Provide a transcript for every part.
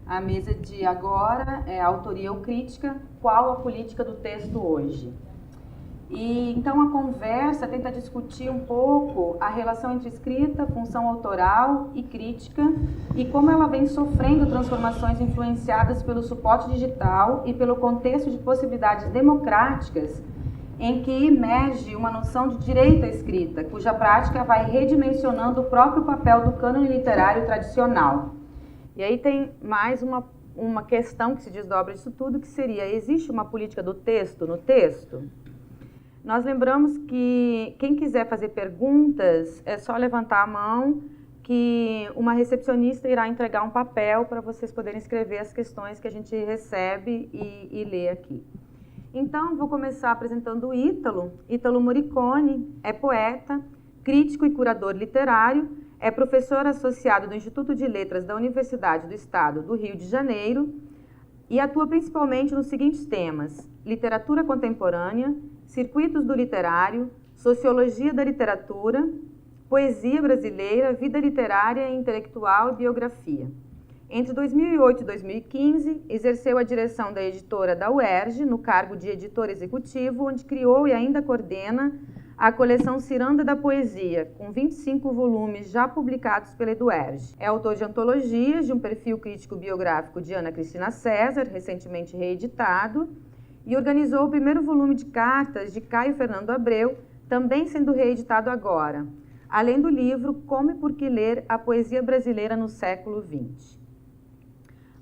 A mesa de agora é autoria ou crítica, qual a política do texto hoje? E então a conversa tenta discutir um pouco a relação entre escrita, função autoral e crítica e como ela vem sofrendo transformações influenciadas pelo suporte digital e pelo contexto de possibilidades democráticas em que emerge uma noção de direito à escrita, cuja prática vai redimensionando o próprio papel do cânone literário tradicional. E aí tem mais uma questão que se desdobra disso tudo, que seria, existe uma política do texto no texto? Nós lembramos que quem quiser fazer perguntas, é só levantar a mão, que uma recepcionista irá entregar um papel para vocês poderem escrever as questões que a gente recebe e lê aqui. Então, vou começar apresentando o Ítalo. Ítalo Morricone é poeta, crítico e curador literário, é professor associado do Instituto de Letras da Universidade do Estado do Rio de Janeiro e atua principalmente nos seguintes temas: literatura contemporânea, circuitos do literário, sociologia da literatura, poesia brasileira, vida literária e intelectual e biografia. Entre 2008 e 2015, exerceu a direção da editora da UERJ, no cargo de editor executivo, onde criou e ainda coordena a coleção Ciranda da Poesia, com 25 volumes já publicados pela EduERJ. É autor de antologias, de um perfil crítico biográfico de Ana Cristina César, recentemente reeditado, e organizou o primeiro volume de cartas de Caio Fernando Abreu, também sendo reeditado agora, além do livro Como e Por que Ler a Poesia Brasileira no Século XX.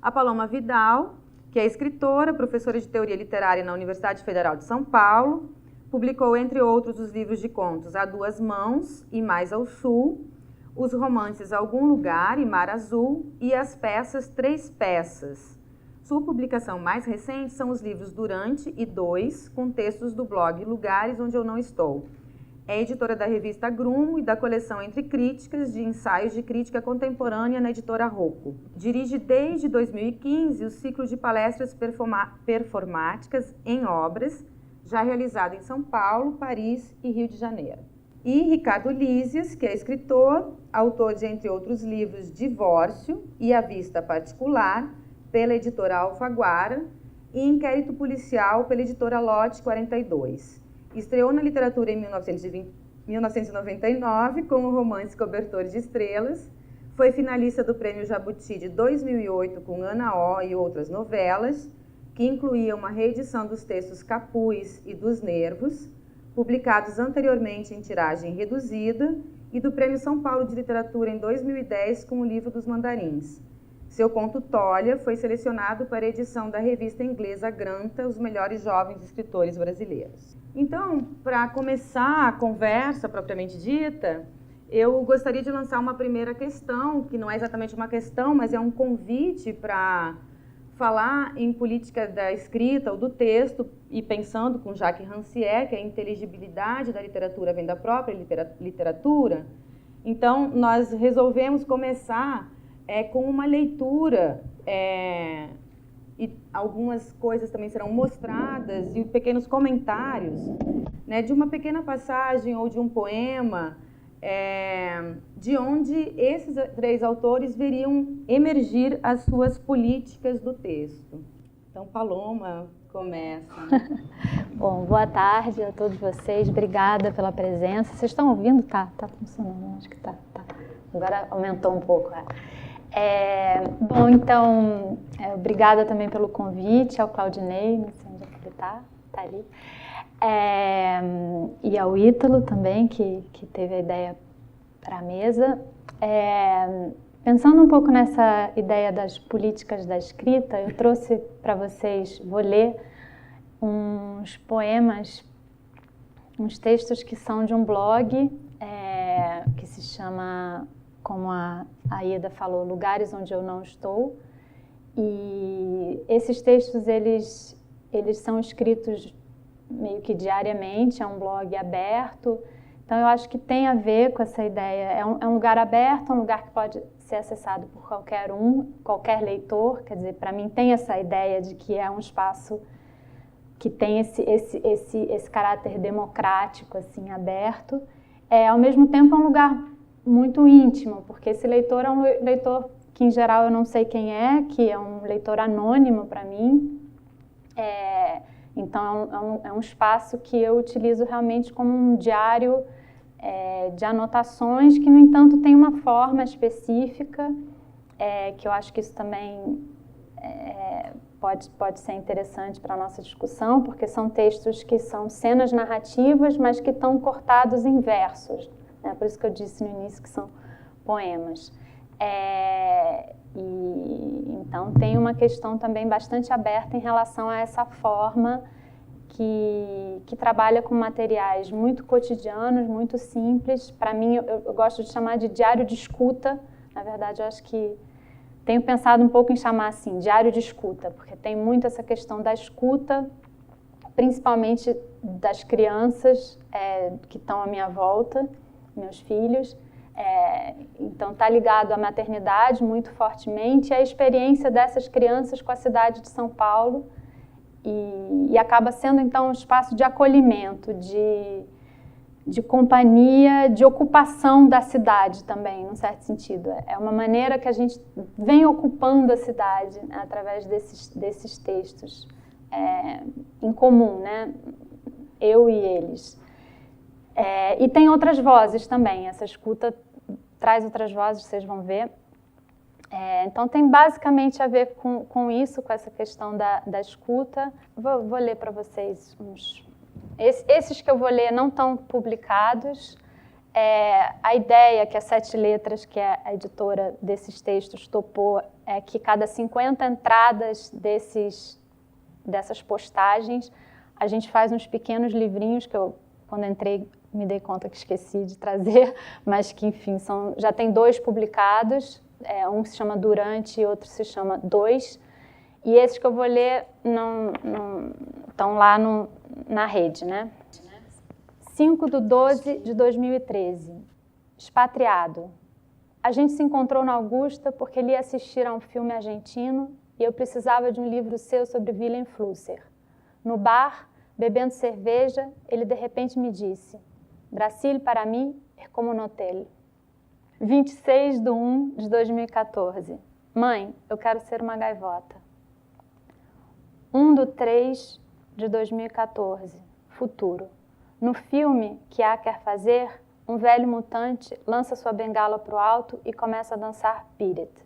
A Paloma Vidal, que é escritora, professora de teoria literária na Universidade Federal de São Paulo, publicou, entre outros, os livros de contos A Duas Mãos e Mais ao Sul, os romances Algum Lugar e Mar Azul e as peças Três Peças. Sua publicação mais recente são os livros Durante e Dois, com textos do blog Lugares Onde Eu Não Estou. É editora da revista Grumo e da coleção Entre Críticas, de ensaios de crítica contemporânea na editora Rocco. Dirige desde 2015 o ciclo de palestras performáticas em obras, já realizado em São Paulo, Paris e Rio de Janeiro. E Ricardo Lísias, que é escritor, autor de, entre outros livros, Divórcio e A Vista Particular, pela editora Alfaguara, e Inquérito Policial, pela editora Lote 42. Estreou na literatura em 1999 com o romance Cobertor de Estrelas, foi finalista do Prêmio Jabuti de 2008 com Ana O e outras novelas, que incluía uma reedição dos textos Capuz e dos Nervos, publicados anteriormente em tiragem reduzida, e do Prêmio São Paulo de Literatura em 2010 com o livro dos Mandarins. Seu conto Tolha foi selecionado para a edição da revista inglesa Granta, Os Melhores Jovens Escritores Brasileiros. Então, para começar a conversa propriamente dita, eu gostaria de lançar uma primeira questão, que não é exatamente uma questão, mas é um convite para falar em política da escrita ou do texto, e pensando com Jacques Rancière, que a inteligibilidade da literatura vem da própria literatura. Então, nós resolvemos começar com uma leitura, e algumas coisas também serão mostradas, e pequenos comentários, né, de uma pequena passagem ou de um poema, de onde esses três autores veriam emergir as suas políticas do texto. Então, Paloma, começa. Bom, boa tarde a todos vocês, obrigada pela presença. Vocês estão ouvindo? Tá funcionando, acho que tá. Agora aumentou um pouco. Bom, então, obrigada também pelo convite, ao Claudinei, não sei onde é que ele tá ali. E ao Ítalo também, que teve a ideia para a mesa. Pensando um pouco nessa ideia das políticas da escrita, eu trouxe para vocês, vou ler uns poemas, uns textos que são de um blog que se chama, como a Ieda falou, Lugares Onde Eu Não Estou, e Esses textos, eles são escritos meio que diariamente, é um blog aberto, então eu acho que tem a ver com essa ideia. É um lugar aberto, um lugar que pode ser acessado por qualquer qualquer leitor, quer dizer, para mim tem essa ideia de que é um espaço que tem esse caráter democrático, assim, aberto. Ao mesmo tempo é um lugar muito íntimo, porque esse leitor é um leitor que em geral eu não sei quem é, que é um leitor anônimo para mim. Então é um espaço que eu utilizo realmente como um diário de anotações, que no entanto tem uma forma específica, que eu acho que isso também pode ser interessante para a nossa discussão, porque são textos que são cenas narrativas, mas que estão cortados em versos, né? Por isso que eu disse no início que são poemas. Então tem uma questão também bastante aberta em relação a essa forma que trabalha com materiais muito cotidianos, muito simples. Para mim, eu gosto de chamar de diário de escuta. Na verdade, eu acho que tenho pensado um pouco em chamar assim, diário de escuta, porque tem muito essa questão da escuta, principalmente das crianças que estão à minha volta, meus filhos. Então está ligado à maternidade muito fortemente, e à experiência dessas crianças com a cidade de São Paulo, e acaba sendo então um espaço de acolhimento, de companhia, de ocupação da cidade também, num certo sentido. É uma maneira que a gente vem ocupando a cidade, né, através desses textos em comum, né? Eu e eles. E tem outras vozes também, essa escuta traz outras vozes, vocês vão ver. Então tem basicamente a ver com isso, com essa questão da escuta. Vou ler para vocês uns... Esses que eu vou ler não estão publicados. A ideia que a Sete Letras, que é a editora desses textos, topou é que cada 50 entradas dessas postagens, a gente faz uns pequenos livrinhos que eu, quando entrei, me dei conta que esqueci de trazer, mas que, enfim, já tem 2 publicados, um se chama Durante e outro se chama Dois, e esses que eu vou ler não estão lá na rede, né? 5/12/2013. Expatriado. A gente se encontrou na Augusta porque ele ia assistir a um filme argentino e eu precisava de um livro seu sobre Willem Flusser. No bar, bebendo cerveja, ele de repente me disse: Brasil para mim é como um hotel. 26/1/2014. Mãe, eu quero ser uma gaivota. 1/3/2014. Futuro. No filme que A quer fazer, um velho mutante lança sua bengala para o alto e começa a dançar Beat It.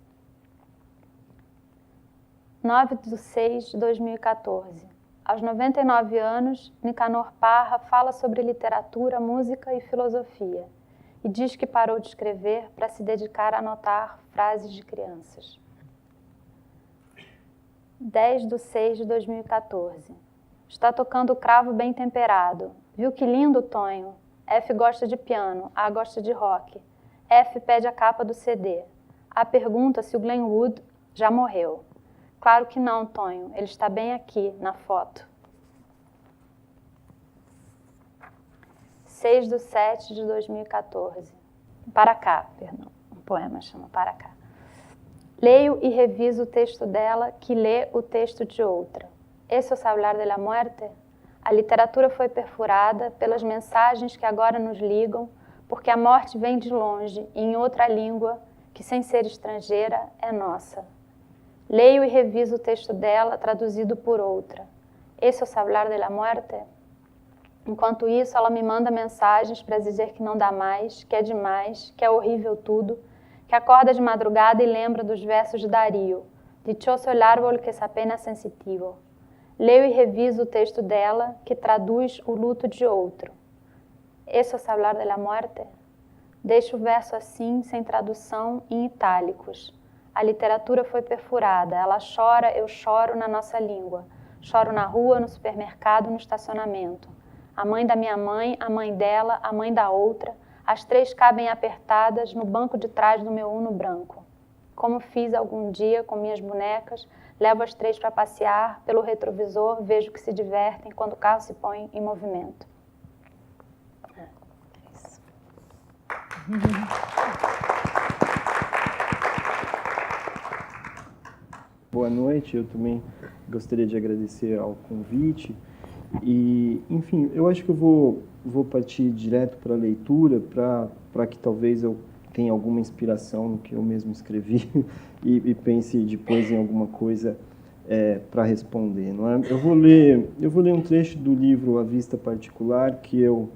9/6/2014. Aos 99 anos, Nicanor Parra fala sobre literatura, música e filosofia e diz que parou de escrever para se dedicar a anotar frases de crianças. 10/6/2014. Está tocando o cravo bem temperado. Viu que lindo, Tonho? F gosta de piano, A gosta de rock. F pede a capa do CD. A pergunta se o Glenn Wood já morreu. Claro que não, Tonho. Ele está bem aqui, na foto. 6/7/2014. Para cá, perdão. Um poema chama Para cá. Leio e reviso o texto dela, que lê o texto de outra. Eso es hablar de la muerte? A literatura foi perfurada pelas mensagens que agora nos ligam, porque a morte vem de longe, em outra língua, que sem ser estrangeira, é nossa. Leio e reviso o texto dela, traduzido por outra. Eso es hablar de la muerte? Enquanto isso, ela me manda mensagens para dizer que não dá mais, que é demais, que é horrível tudo, que acorda de madrugada e lembra dos versos de Darío. Dichoso el árbol que es apenas sensitivo. Leio e reviso o texto dela, que traduz o luto de outro. Eso es hablar de la muerte? Deixo o verso assim, sem tradução, em itálicos. A literatura foi perfurada, ela chora, eu choro na nossa língua. Choro na rua, no supermercado, no estacionamento. A mãe da minha mãe, a mãe dela, a mãe da outra, as 3 cabem apertadas no banco de trás do meu Uno branco. como fiz algum dia com minhas bonecas, levo as 3 para passear, pelo retrovisor vejo que se divertem quando o carro se põe em movimento. É isso. Boa noite, eu também gostaria de agradecer ao convite. E, enfim, eu acho que eu vou partir direto para a leitura, para que talvez eu tenha alguma inspiração no que eu mesmo escrevi e pense depois em alguma coisa para responder, não é? Eu vou ler um trecho do livro A Vista Particular, que eu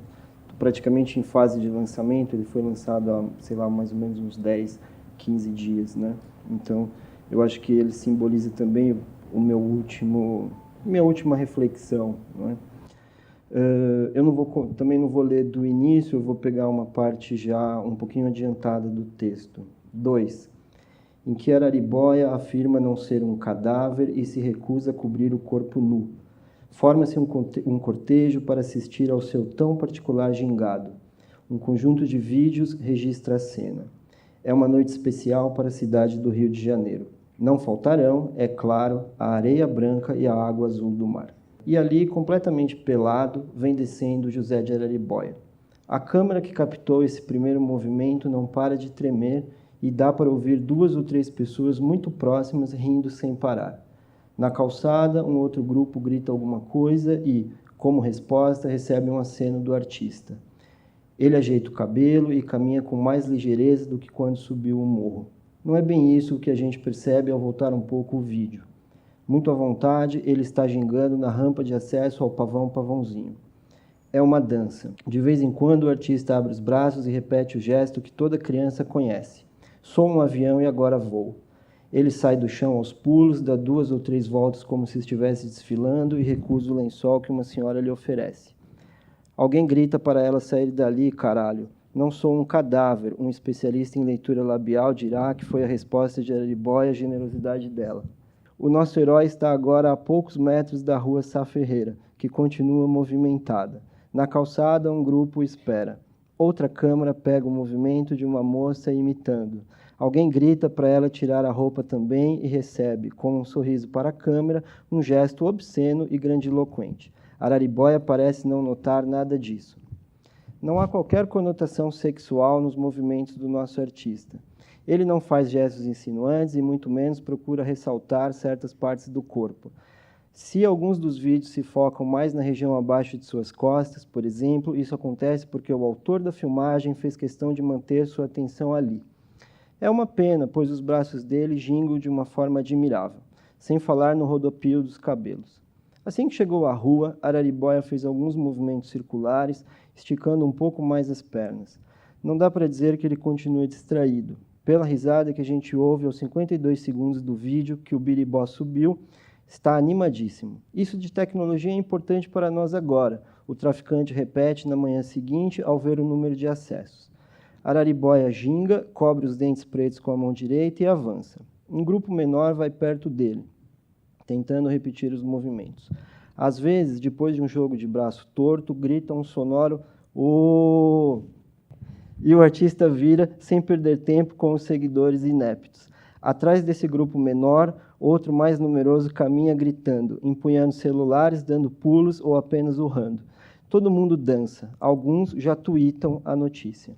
praticamente em fase de lançamento, ele foi lançado há, sei lá, mais ou menos uns 10, 15 dias, né? Então, eu acho que ele simboliza também minha última reflexão, não é? Também não vou ler do início, eu vou pegar uma parte já um pouquinho adiantada do texto. 2. Em que Araribóia afirma não ser um cadáver e se recusa a cobrir o corpo nu. Forma-se um cortejo para assistir ao seu tão particular gingado. Um conjunto de vídeos registra a cena. É uma noite especial para a cidade do Rio de Janeiro. Não faltarão, é claro, a areia branca e a água azul do mar. E ali, completamente pelado, vem descendo José de Araribóia. A câmera que captou esse primeiro movimento não para de tremer e dá para ouvir 2 ou 3 pessoas muito próximas rindo sem parar. Na calçada, um outro grupo grita alguma coisa e, como resposta, recebe um aceno do artista. Ele ajeita o cabelo e caminha com mais ligeireza do que quando subiu o morro. Não é bem isso o que a gente percebe ao voltar um pouco o vídeo. Muito à vontade, ele está gingando na rampa de acesso ao pavãozinho. É uma dança. De vez em quando, o artista abre os braços e repete o gesto que toda criança conhece. Sou um avião e agora vou. Ele sai do chão aos pulos, dá 2 ou 3 voltas como se estivesse desfilando e recusa o lençol que uma senhora lhe oferece. Alguém grita para ela sair dali, caralho. Não sou um cadáver. Um especialista em leitura labial dirá que foi a resposta de Araribóia à generosidade dela. O nosso herói está agora a poucos metros da rua Sá Ferreira, que continua movimentada. Na calçada, um grupo o espera. Outra câmera pega o movimento de uma moça imitando. Alguém grita para ela tirar a roupa também e recebe, com um sorriso para a câmera, um gesto obsceno e grandiloquente. Araribóia parece não notar nada disso. Não há qualquer conotação sexual nos movimentos do nosso artista. Ele não faz gestos insinuantes e muito menos procura ressaltar certas partes do corpo. Se alguns dos vídeos se focam mais na região abaixo de suas costas, por exemplo, isso acontece porque o autor da filmagem fez questão de manter sua atenção ali. É uma pena, pois os braços dele gingam de uma forma admirável, sem falar no rodopio dos cabelos. Assim que chegou à rua, Araribóia fez alguns movimentos circulares, esticando um pouco mais as pernas. Não dá para dizer que ele continue distraído. Pela risada que a gente ouve aos 52 segundos do vídeo que o Biribó subiu, está animadíssimo. Isso de tecnologia é importante para nós agora, o traficante repete na manhã seguinte ao ver o número de acessos. Araribóia ginga, cobre os dentes pretos com a mão direita e avança. Um grupo menor vai perto dele, tentando repetir os movimentos. Às vezes, depois de um jogo de braço torto, grita um sonoro "ô". E o artista vira, sem perder tempo, com os seguidores ineptos. Atrás desse grupo menor, outro mais numeroso caminha gritando, empunhando celulares, dando pulos ou apenas urrando. Todo mundo dança. Alguns já tuitam a notícia.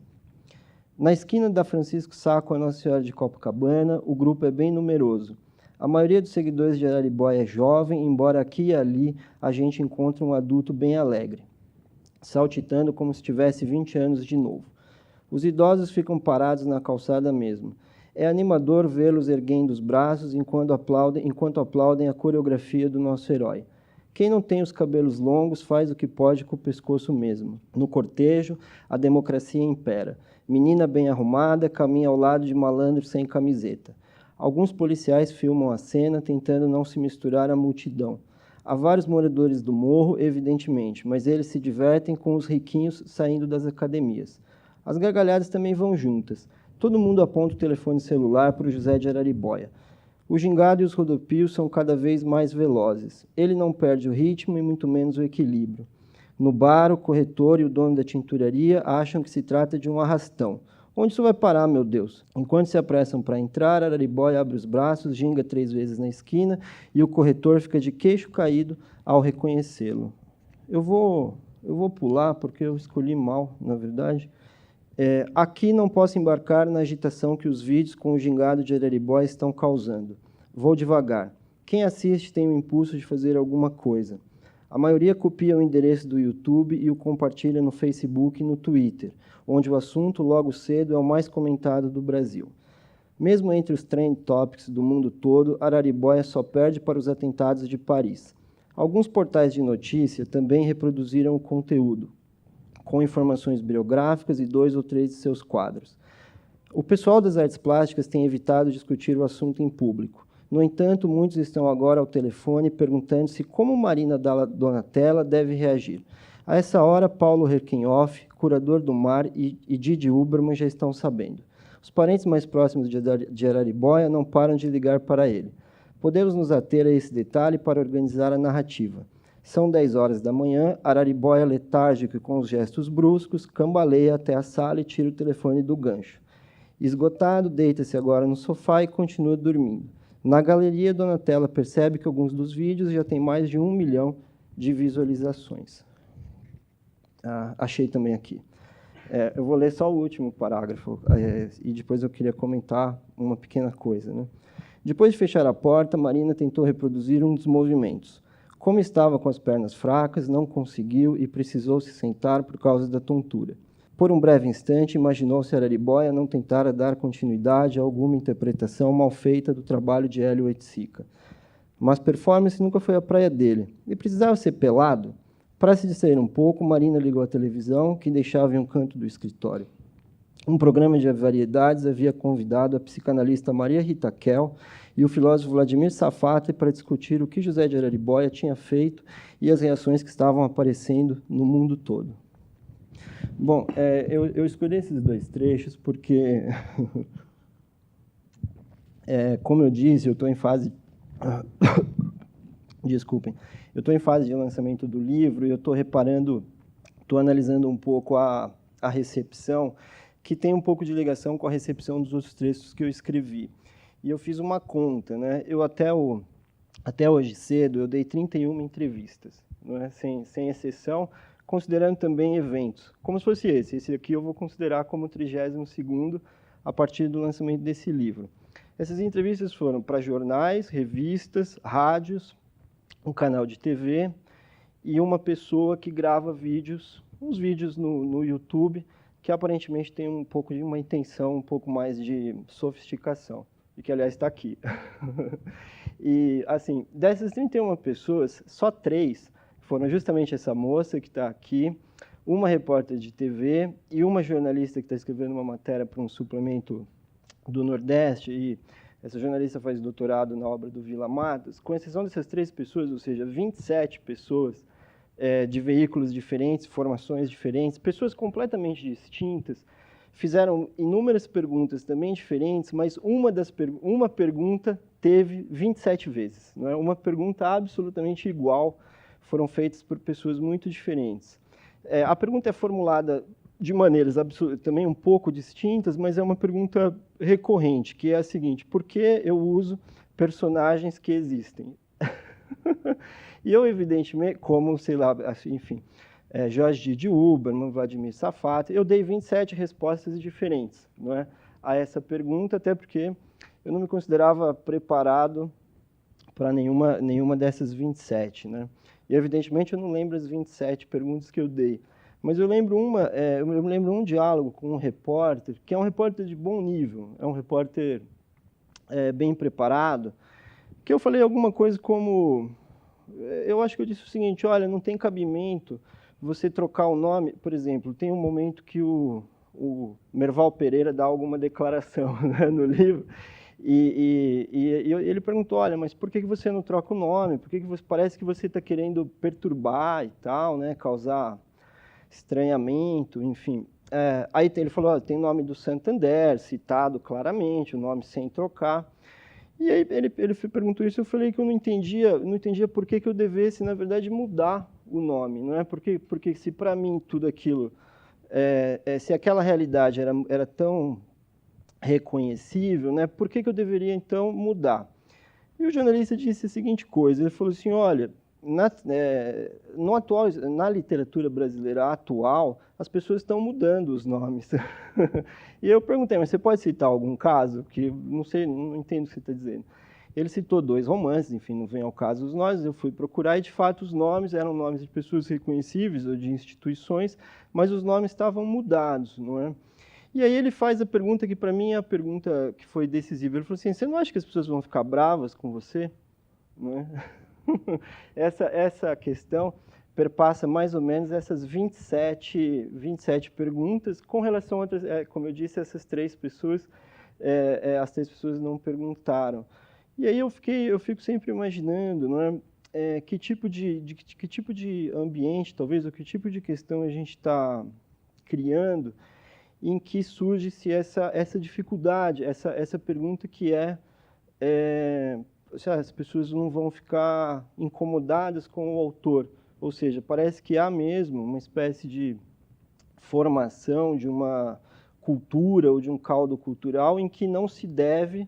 Na esquina da Francisco Sá com a Nossa Senhora de Copacabana, o grupo é bem numeroso. A maioria dos seguidores de Araribóia é jovem, embora aqui e ali a gente encontre um adulto bem alegre, saltitando como se tivesse 20 anos de novo. Os idosos ficam parados na calçada mesmo. É animador vê-los erguendo os braços enquanto aplaudem a coreografia do nosso herói. Quem não tem os cabelos longos faz o que pode com o pescoço mesmo. No cortejo, a democracia impera. Menina bem arrumada caminha ao lado de malandro sem camiseta. Alguns policiais filmam a cena, tentando não se misturar à multidão. Há vários moradores do morro, evidentemente, mas eles se divertem com os riquinhos saindo das academias. As gargalhadas também vão juntas. Todo mundo aponta o telefone celular para o José de Araribóia. O gingado e os rodopios são cada vez mais velozes. Ele não perde o ritmo e muito menos o equilíbrio. No bar, o corretor e o dono da tinturaria acham que se trata de um arrastão. Onde isso vai parar, meu Deus? Enquanto se apressam para entrar, Araribóia abre os braços, ginga 3 vezes na esquina e o corretor fica de queixo caído ao reconhecê-lo. Eu vou pular, porque eu escolhi mal, na verdade. Aqui não posso embarcar na agitação que os vídeos com o gingado de Araribóia estão causando. Vou devagar. Quem assiste tem o impulso de fazer alguma coisa. A maioria copia o endereço do YouTube e o compartilha no Facebook e no Twitter, onde o assunto, logo cedo, é o mais comentado do Brasil. Mesmo entre os trend topics do mundo todo, Araribóia só perde para os atentados de Paris. Alguns portais de notícia também reproduziram o conteúdo, com informações biográficas e 2 ou 3 de seus quadros. O pessoal das artes plásticas tem evitado discutir o assunto em público. No entanto, muitos estão agora ao telefone perguntando-se como Marina Donatella deve reagir. A essa hora, Paulo Herkenhoff, curador do Mar, e Didi Huberman já estão sabendo. Os parentes mais próximos de Araribóia não param de ligar para ele. Podemos nos ater a esse detalhe para organizar a narrativa. São 10 horas da manhã, Araribóia, letárgico e com os gestos bruscos, cambaleia até a sala e tira o telefone do gancho. Esgotado, deita-se agora no sofá e continua dormindo. Na galeria, Donatella percebe que alguns dos vídeos já têm mais de 1 milhão de visualizações. Achei também aqui. Eu vou ler só o último parágrafo, e depois eu queria comentar uma pequena coisa, né? Depois de fechar a porta, Marina tentou reproduzir um dos movimentos. Como estava com as pernas fracas, não conseguiu e precisou se sentar por causa da tontura. Por um breve instante, imaginou se Araribóia não tentara dar continuidade a alguma interpretação mal feita do trabalho de Hélio Oiticica. Mas performance nunca foi a praia dele. E precisava ser pelado? Para se distrair um pouco, Marina ligou a televisão, que deixava em um canto do escritório. Um programa de variedades havia convidado a psicanalista Maria Rita Kell e o filósofo Vladimir Safate para discutir o que José de Araribóia tinha feito e as reações que estavam aparecendo no mundo todo. Bom, eu escolhi esses 2 trechos porque, como eu disse, eu estou em fase... Desculpem. Eu estou em fase de lançamento do livro e eu estou analisando um pouco a recepção, que tem um pouco de ligação com a recepção dos outros textos que eu escrevi. E eu fiz uma conta, né? Eu até hoje cedo, eu dei 31 entrevistas, não é? Sem exceção, considerando também eventos, como se fosse esse. Esse aqui eu vou considerar como o 32º a partir do lançamento desse livro. Essas entrevistas foram para jornais, revistas, rádios, um canal de TV e uma pessoa que grava uns vídeos no YouTube, que aparentemente tem um pouco de uma intenção, um pouco mais de sofisticação, e que, aliás, está aqui. E, assim, dessas 31 pessoas, só 3 foram justamente essa moça que está aqui, uma repórter de TV e uma jornalista que está escrevendo uma matéria para um suplemento do Nordeste, e essa jornalista faz doutorado na obra do Vila Matos. Com exceção dessas 3 pessoas, ou seja, 27 pessoas, de veículos diferentes, formações diferentes, pessoas completamente distintas, fizeram inúmeras perguntas também diferentes, mas uma pergunta teve 27 vezes. Não é? Uma pergunta absolutamente igual, foram feitas por pessoas muito diferentes. A pergunta é formulada de maneiras também um pouco distintas, mas é uma pergunta recorrente, que é a seguinte: por que eu uso personagens que existem? E eu, evidentemente, como, sei lá, enfim, Jorge Didi Huberman, Vladimir Safate, eu dei 27 respostas diferentes, não é, a essa pergunta, até porque eu não me considerava preparado para nenhuma dessas 27. Né? E, evidentemente, eu não lembro as 27 perguntas que eu dei. Mas eu lembro um diálogo com um repórter, que é um repórter de bom nível, é um repórter bem preparado, que eu falei alguma coisa como... Eu acho que eu disse o seguinte: olha, não tem cabimento você trocar o nome. Por exemplo, tem um momento que o Merval Pereira dá alguma declaração, né, no livro, e ele perguntou: olha, mas por que você não troca o nome? Por que parece que você está querendo perturbar e tal, né, causar estranhamento, enfim. Aí ele falou: olha, tem o nome do Santander, citado claramente, o nome sem trocar. E aí ele perguntou isso, eu falei que eu não entendia por que eu devesse, na verdade, mudar o nome, não é? Porque se para mim tudo aquilo se aquela realidade era tão reconhecível, né, por que eu deveria, então, mudar? E o jornalista disse a seguinte coisa, ele falou assim, olha, na literatura brasileira atual, as pessoas estão mudando os nomes. E eu perguntei, mas você pode citar algum caso? Que não sei, não entendo o que você está dizendo. Ele citou 2 romances, enfim, não vem ao caso os nomes, eu fui procurar e, de fato, os nomes eram nomes de pessoas reconhecíveis ou de instituições, mas os nomes estavam mudados, não é? E aí ele faz a pergunta que, para mim, é a pergunta que foi decisiva. Ele falou assim, você não acha que as pessoas vão ficar bravas com você? Não é? Essa questão perpassa mais ou menos essas 27 perguntas com relação a outras, como eu disse, essas 3 pessoas, as 3 pessoas não perguntaram. E aí eu fico sempre imaginando, não é? Que tipo de ambiente, talvez, ou que tipo de questão a gente está criando em que surge-se essa dificuldade, essa pergunta que se as pessoas não vão ficar incomodadas com o autor. Ou seja, parece que há mesmo uma espécie de formação de uma cultura ou de um caldo cultural em que não se deve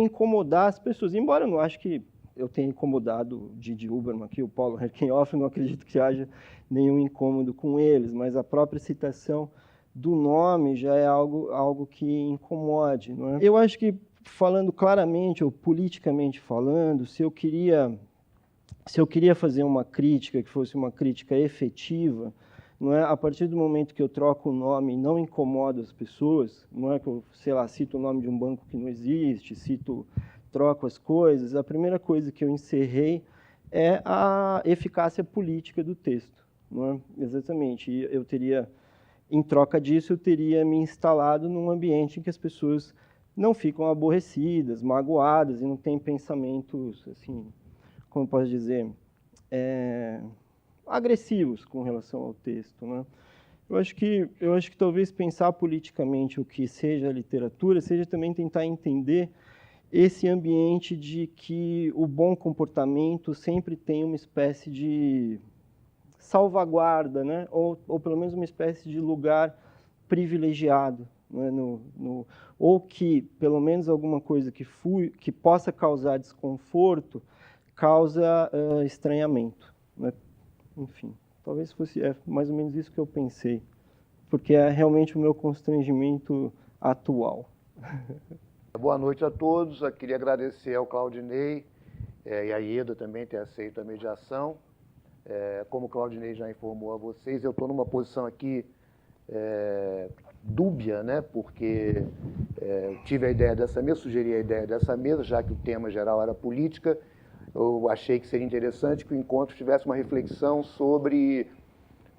incomodar as pessoas. Embora eu não acho que eu tenha incomodado o Didi Huberman aqui, o Paulo Herkenhoff, não acredito que haja nenhum incômodo com eles, mas a própria citação do nome já é algo que incomode, não é? Eu acho que, falando claramente ou politicamente falando, se eu queria fazer uma crítica que fosse uma crítica efetiva, não é? A partir do momento que eu troco o nome e não incomodo as pessoas, não é que eu, sei lá, cito o nome de um banco que não existe, troco as coisas, a primeira coisa que eu encerrei é a eficácia política do texto, não é? Exatamente. E em troca disso, eu teria me instalado num ambiente em que as pessoas não ficam aborrecidas, magoadas e não têm pensamentos, assim, como posso dizer, agressivos com relação ao texto, né? Eu acho que talvez pensar politicamente o que seja a literatura seja também tentar entender esse ambiente de que o bom comportamento sempre tem uma espécie de salvaguarda, né? Ou pelo menos uma espécie de lugar privilegiado, né? Ou que, pelo menos, alguma coisa que possa causar desconforto, causa estranhamento, né? Enfim, talvez fosse mais ou menos isso que eu pensei, porque é realmente o meu constrangimento atual. Boa noite a todos. Eu queria agradecer ao Claudinei e à Ieda também ter aceito a mediação. Como o Claudinei já informou a vocês, eu estou numa posição aqui dúbia, né? Porque tive a ideia dessa mesa, sugeri a ideia dessa mesa, já que o tema geral era política. Eu achei que seria interessante que o encontro tivesse uma reflexão sobre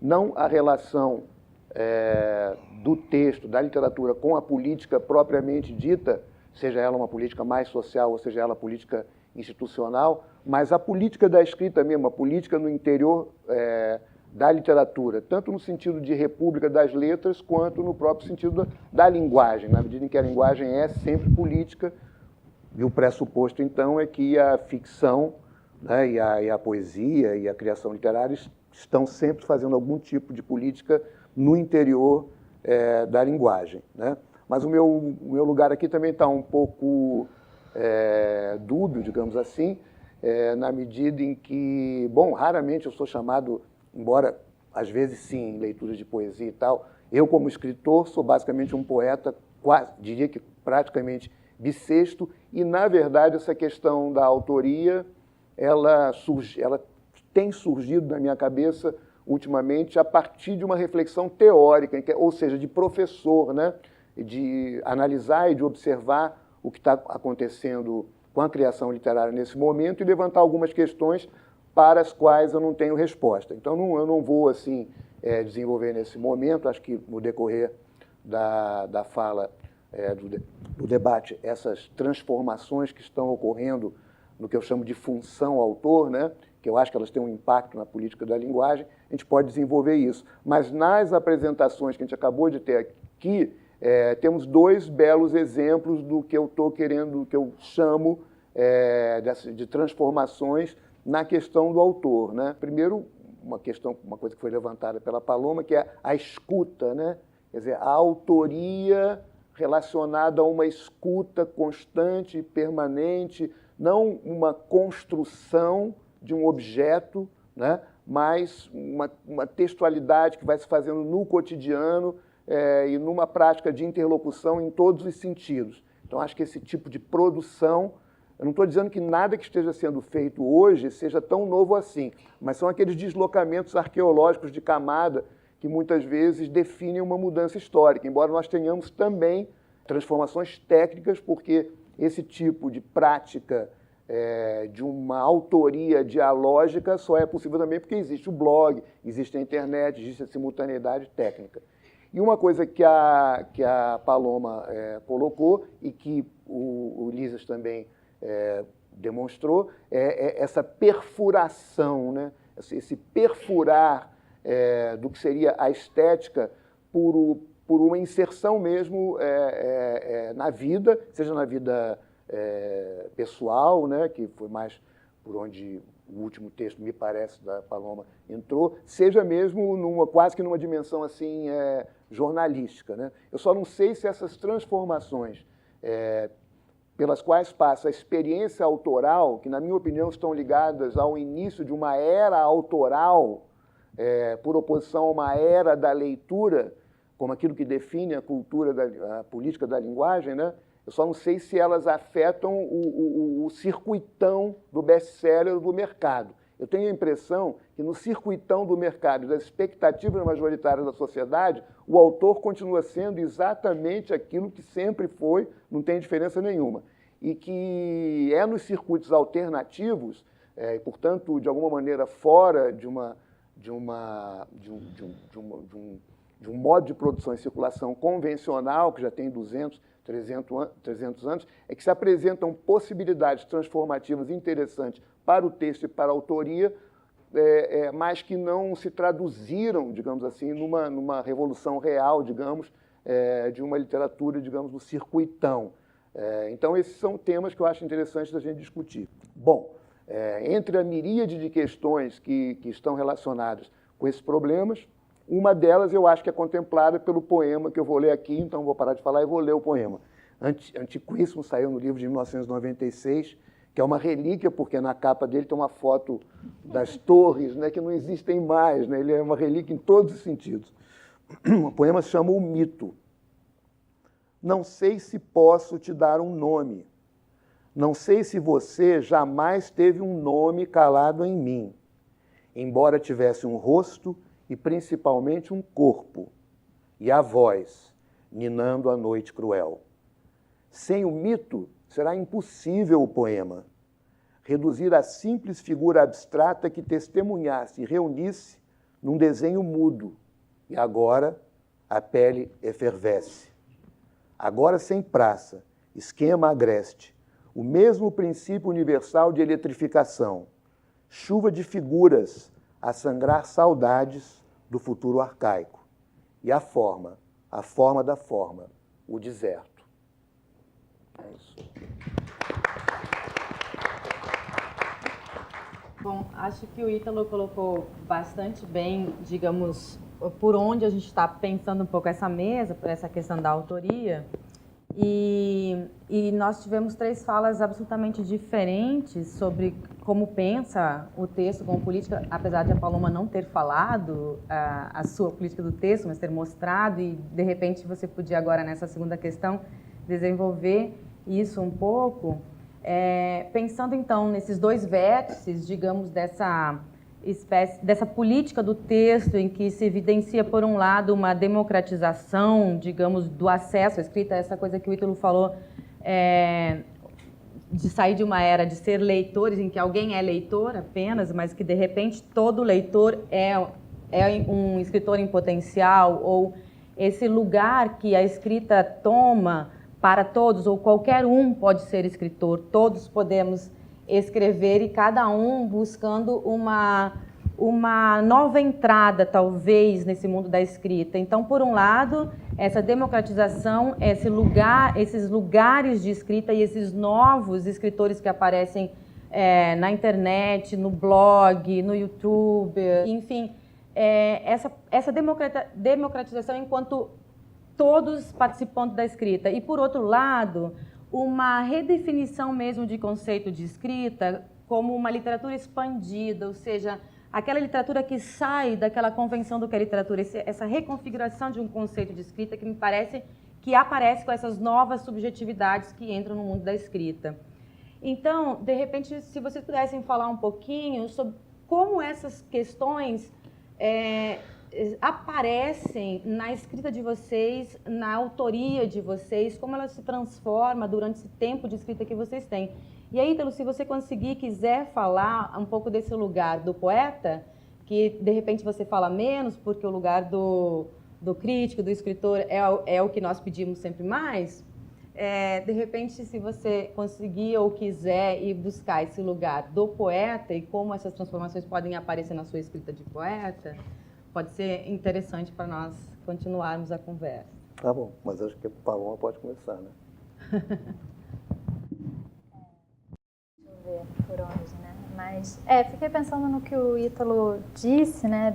não a relação do texto, da literatura com a política propriamente dita, seja ela uma política mais social ou seja ela política institucional, mas a política da escrita mesmo, a política no interior da literatura, tanto no sentido de república das letras, quanto no próprio sentido da linguagem, na medida em que a linguagem é sempre política, e o pressuposto, então, é que a ficção, né, e a poesia e a criação literária estão sempre fazendo algum tipo de política no interior da linguagem, né? Mas o meu lugar aqui também está um pouco dúbio, digamos assim, na medida em que, bom, raramente eu sou chamado, embora às vezes sim, em leituras de poesia e tal, eu como escritor sou basicamente um poeta, quase, diria que praticamente bissexto, e na verdade essa questão da autoria, ela tem surgido na minha cabeça ultimamente a partir de uma reflexão teórica, ou seja, de professor, né? De analisar e de observar o que está acontecendo com a criação literária nesse momento e levantar algumas questões para as quais eu não tenho resposta. Então, eu não vou assim desenvolver nesse momento, acho que no decorrer da fala, do debate, essas transformações que estão ocorrendo no que eu chamo de função autor, né? Que eu acho que elas têm um impacto na política da linguagem, a gente pode desenvolver isso. Mas nas apresentações que a gente acabou de ter aqui, temos dois belos exemplos do que eu estou querendo, que eu chamo de transformações na questão do autor, né? Primeiro, uma questão, uma coisa que foi levantada pela Paloma, que é a escuta, né? Quer dizer, a autoria relacionada a uma escuta constante e permanente, não uma construção de um objeto, né? Mas uma textualidade que vai se fazendo no cotidiano e numa prática de interlocução em todos os sentidos. Então, acho que esse tipo de produção, eu não estou dizendo que nada que esteja sendo feito hoje seja tão novo assim, mas são aqueles deslocamentos arqueológicos de camada que muitas vezes definem uma mudança histórica, embora nós tenhamos também transformações técnicas, porque esse tipo de prática de uma autoria dialógica só é possível também porque existe o blog, existe a internet, existe a simultaneidade técnica. E uma coisa que a Paloma colocou e que o Lísias também demonstrou é essa perfuração, né? Esse perfurar do que seria a estética por uma inserção mesmo na vida, seja na vida pessoal, né, que foi mais por onde o último texto, me parece, da Paloma entrou, seja mesmo quase que numa dimensão assim jornalística, né? Eu só não sei se essas transformações pelas quais passa a experiência autoral, que na minha opinião estão ligadas ao início de uma era autoral, por oposição a uma era da leitura, como aquilo que define a cultura, a política da linguagem, né? Eu só não sei se elas afetam o circuitão do best-seller do mercado. Eu tenho a impressão que no circuitão do mercado, das expectativas majoritárias da sociedade, o autor continua sendo exatamente aquilo que sempre foi, não tem diferença nenhuma. E que nos circuitos alternativos, portanto, de alguma maneira fora de um modo de produção e circulação convencional, que já tem 200, 300 anos, é que se apresentam possibilidades transformativas interessantes para o texto e para a autoria, mas que não se traduziram, digamos assim, numa revolução real, digamos, de uma literatura, digamos, do circuitão. Então, esses são temas que eu acho interessantes da gente discutir. Bom, entre a miríade de questões que estão relacionadas com esses problemas, uma delas eu acho que é contemplada pelo poema que eu vou ler aqui, então vou parar de falar e vou ler o poema. Antiquíssimo, saiu no livro de 1996, que é uma relíquia, porque na capa dele tem uma foto das torres, né, que não existem mais, né? Ele é uma relíquia em todos os sentidos. O poema se chama O Mito. Não sei se posso te dar um nome. Não sei se você jamais teve um nome calado em mim, embora tivesse um rosto e principalmente um corpo, e a voz, ninando a noite cruel. Sem o mito, será impossível o poema. Reduzir a simples figura abstrata que testemunhasse e reunisse num desenho mudo. E agora a pele efervesce. Agora sem praça, esquema agreste, o mesmo princípio universal de eletrificação. Chuva de figuras a sangrar saudades do futuro arcaico. E a forma da forma, o deserto. É isso. Bom, acho que o Ítalo colocou bastante bem, digamos, por onde a gente está pensando um pouco essa mesa, por essa questão da autoria. E nós tivemos 3 falas absolutamente diferentes sobre como pensa o texto como política, apesar de a Paloma não ter falado a sua política do texto, mas ter mostrado, e de repente você podia agora, nessa segunda questão, desenvolver isso um pouco, pensando então nesses 2 vértices, digamos, dessa política do texto em que se evidencia, por um lado, uma democratização, digamos, do acesso à escrita, essa coisa que o Ítalo falou, de sair de uma era de ser leitores, em que alguém é leitor apenas, mas que, de repente, todo leitor é um escritor em potencial, ou esse lugar que a escrita toma para todos, ou qualquer um pode ser escritor, todos podemos escrever e cada um buscando uma nova entrada, talvez, nesse mundo da escrita. Então, por um lado, essa democratização, esses lugares de escrita e esses novos escritores que aparecem na internet, no blog, no YouTube, enfim, essa democratização enquanto todos participando da escrita. E, por outro lado, uma redefinição mesmo de conceito de escrita como uma literatura expandida, ou seja, aquela literatura que sai daquela convenção do que é literatura, essa reconfiguração de um conceito de escrita que me parece que aparece com essas novas subjetividades que entram no mundo da escrita. Então, de repente, se vocês pudessem falar um pouquinho sobre como essas questões aparecem na escrita de vocês, na autoria de vocês, como ela se transforma durante esse tempo de escrita que vocês têm. E aí, Ítalo, se você quiser falar um pouco desse lugar do poeta, que de repente você fala menos, porque o lugar do crítico, do escritor, é o que nós pedimos sempre mais, de repente, se você conseguir ou quiser ir buscar esse lugar do poeta e como essas transformações podem aparecer na sua escrita de poeta, pode ser interessante para nós continuarmos a conversa. Tá bom, mas acho que a Paloma pode começar, né? Deixa eu ver por onde, né? Mas, fiquei pensando no que o Ítalo disse, né,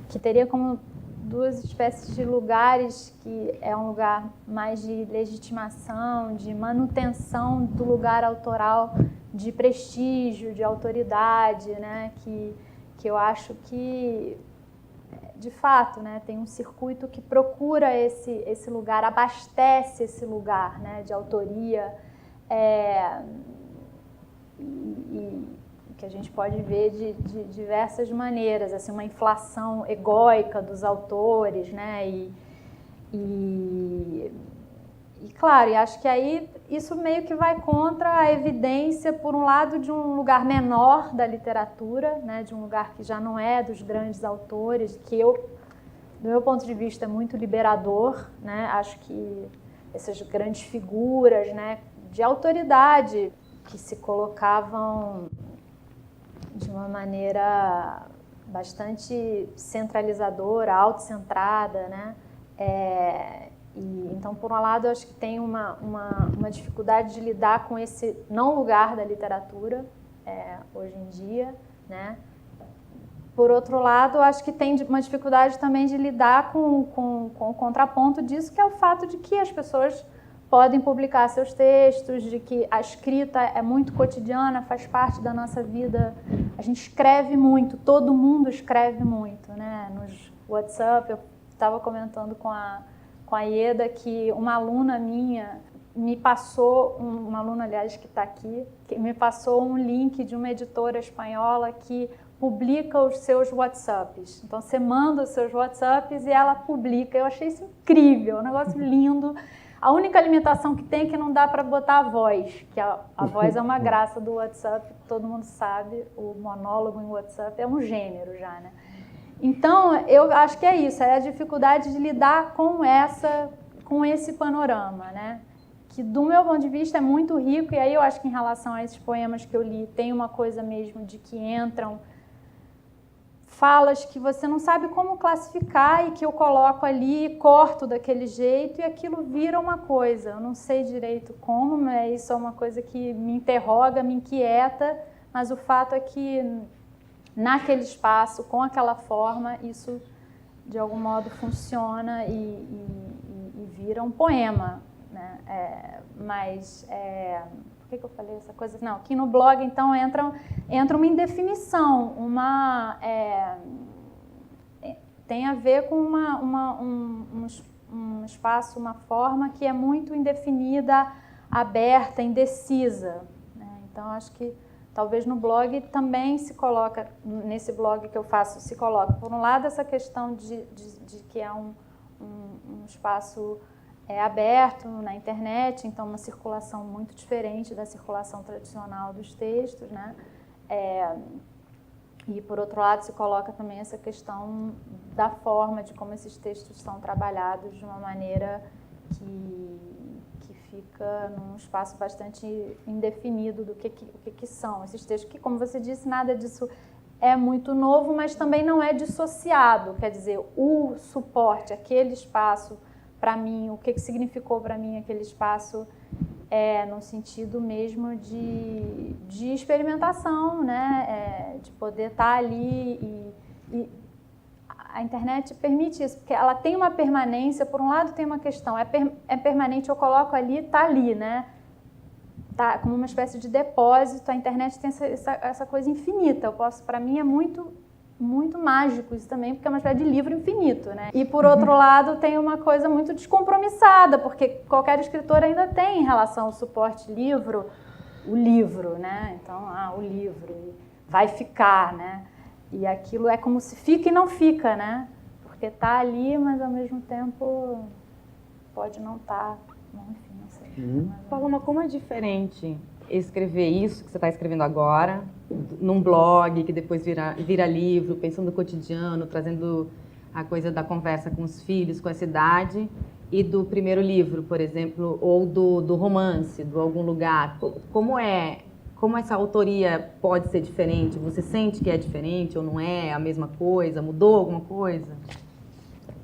que teria como duas espécies de lugares, que é um lugar mais de legitimação, de manutenção do lugar autoral, de prestígio, de autoridade, né, que eu acho que, de fato, né, tem um circuito que procura esse lugar, abastece esse lugar, né, de autoria, e que a gente pode ver de diversas maneiras, assim, uma inflação egóica dos autores, né, e claro, e acho que aí isso meio que vai contra a evidência, por um lado, de um lugar menor da literatura, né, de um lugar que já não é dos grandes autores, que do meu ponto de vista, é muito liberador, né, acho que essas grandes figuras, né, de autoridade que se colocavam de uma maneira bastante centralizadora, autocentrada, né? Então, por um lado, eu acho que tem uma dificuldade de lidar com esse não lugar da literatura hoje em dia, né? Por outro lado, eu acho que tem uma dificuldade também de lidar com o contraponto disso, que é o fato de que as pessoas podem publicar seus textos, de que a escrita é muito cotidiana, faz parte da nossa vida. A gente escreve muito, todo mundo escreve muito, né? Nos WhatsApp, eu estava comentando com a Ieda que uma aluna minha me passou, uma aluna, aliás, que está aqui, que me passou um link de uma editora espanhola que publica os seus WhatsApps. Então, você manda os seus WhatsApps e ela publica. Eu achei isso incrível, um negócio lindo. A única limitação que tem é que não dá para botar a voz, que a voz é uma graça do WhatsApp, todo mundo sabe, o monólogo em WhatsApp é um gênero já, né? Então, eu acho que é isso, é a dificuldade de lidar com esse panorama, né? Que, do meu ponto de vista, é muito rico, e aí eu acho que em relação a esses poemas que eu li, tem uma coisa mesmo de que entram falas que você não sabe como classificar e que eu coloco ali, corto daquele jeito e aquilo vira uma coisa. Eu não sei direito como, mas isso é uma coisa que me interroga, me inquieta, mas o fato é que naquele espaço, com aquela forma, isso de algum modo funciona e vira um poema, né? Por que eu falei essa coisa? Não, aqui no blog, então, entra uma indefinição, tem a ver com um espaço, uma forma que é muito indefinida, aberta, indecisa, né? Então, acho que talvez no blog também se coloca, nesse blog que eu faço, se coloca, por um lado, essa questão de que é um espaço aberto na internet, então uma circulação muito diferente da circulação tradicional dos textos, né? E, por outro lado, se coloca também essa questão da forma, de como esses textos são trabalhados de uma maneira que fica num espaço bastante indefinido do que são esses textos, que, como você disse, nada disso é muito novo, mas também não é dissociado, quer dizer, o suporte, aquele espaço, para mim, o que significou para mim aquele espaço, no sentido mesmo de experimentação, né? De poder estar ali e a internet permite isso, porque ela tem uma permanência. Por um lado tem uma questão, é permanente, eu coloco ali, está ali, né? Tá como uma espécie de depósito. A internet tem essa coisa infinita. Para mim é muito mágico isso também, porque é uma espécie de livro infinito, né? E por outro lado tem uma coisa muito descompromissada, porque qualquer escritor ainda tem em relação ao suporte livro, o livro, né? Então, o livro vai ficar, né? E aquilo é como se fica e não fica, né? Porque está ali, mas ao mesmo tempo pode não estar. Enfim, não sei. Paloma, como é diferente escrever isso que você está escrevendo agora, num blog, que depois vira livro, pensando no cotidiano, trazendo a coisa da conversa com os filhos, com essa idade, e do primeiro livro, por exemplo, ou do romance, do Algum Lugar. Como essa autoria pode ser diferente? Você sente que é diferente ou não é a mesma coisa? Mudou alguma coisa?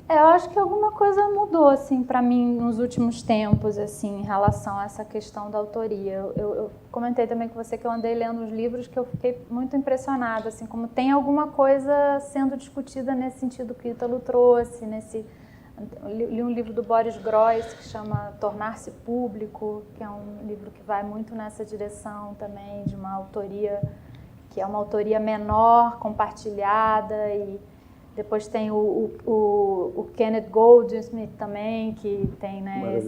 Eu acho que alguma coisa mudou, assim, para mim nos últimos tempos, assim, em relação a essa questão da autoria. Eu comentei também com você que eu andei lendo os livros, que eu fiquei muito impressionada, assim, como tem alguma coisa sendo discutida nesse sentido que o Ítalo trouxe, eu li um livro do Boris Groys que chama Tornar-se Público, que é um livro que vai muito nessa direção também, de uma autoria que é uma autoria menor, compartilhada. E depois tem o Kenneth Goldsmith também, que tem, né,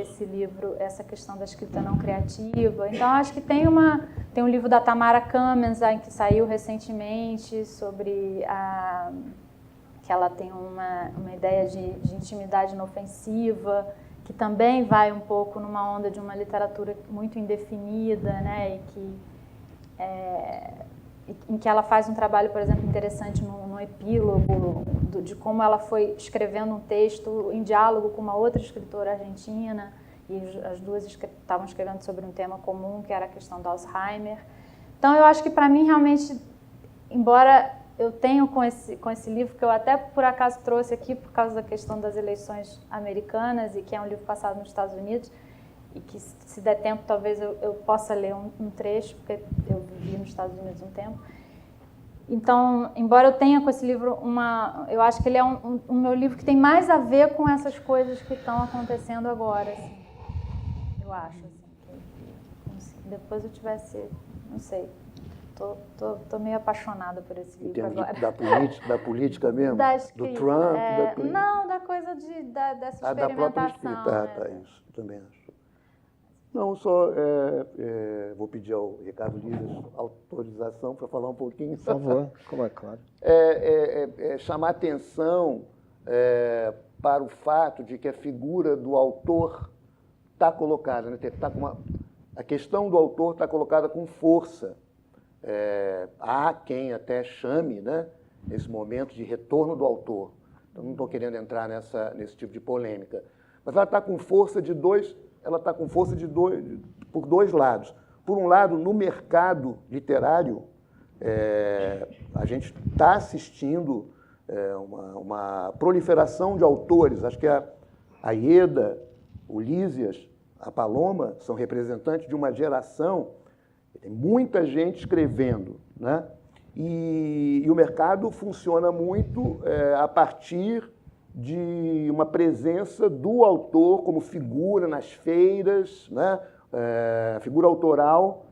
esse livro, essa questão da escrita não criativa. Então, acho que tem um livro da Tamara Cummins, que saiu recentemente, sobre que ela tem uma ideia de intimidade inofensiva, que também vai um pouco numa onda de uma literatura muito indefinida, né, em que ela faz um trabalho, por exemplo, interessante no epílogo, de como ela foi escrevendo um texto em diálogo com uma outra escritora argentina, e as duas estavam escrevendo sobre um tema comum, que era a questão do Alzheimer. Então, eu acho que, para mim, realmente, embora eu tenha com esse livro, que eu até, por acaso, trouxe aqui por causa da questão das eleições americanas, e que é um livro passado nos Estados Unidos, e que, se der tempo, talvez eu possa ler um trecho, porque eu vivi nos Estados Unidos um tempo. Então, embora eu tenha com esse livro eu acho que ele é um meu livro que tem mais a ver com essas coisas que estão acontecendo agora, assim. Eu acho, assim, como se depois eu tivesse, não sei, tô meio apaixonada por esse livro agora. Da política mesmo? Do Trump? Não, da coisa dessa experimentação. Da própria escrita, isso, também acho. Não, só vou pedir ao Ricardo Liras autorização para falar um pouquinho. Por favor, como é claro. Chamar atenção para o fato de que a figura do autor está colocada, né? A questão do autor está colocada com força. Há quem até chame, né, esse momento de retorno do autor. Então, não estou querendo entrar nesse tipo de polêmica. Mas ela está com força por dois lados. Por um lado, no mercado literário, a gente está assistindo uma proliferação de autores. Acho que a Ieda, o Lísias, a Paloma são representantes de uma geração, tem muita gente escrevendo, né? E o mercado funciona muito a partir de uma presença do autor como figura nas feiras, né? A figura autoral,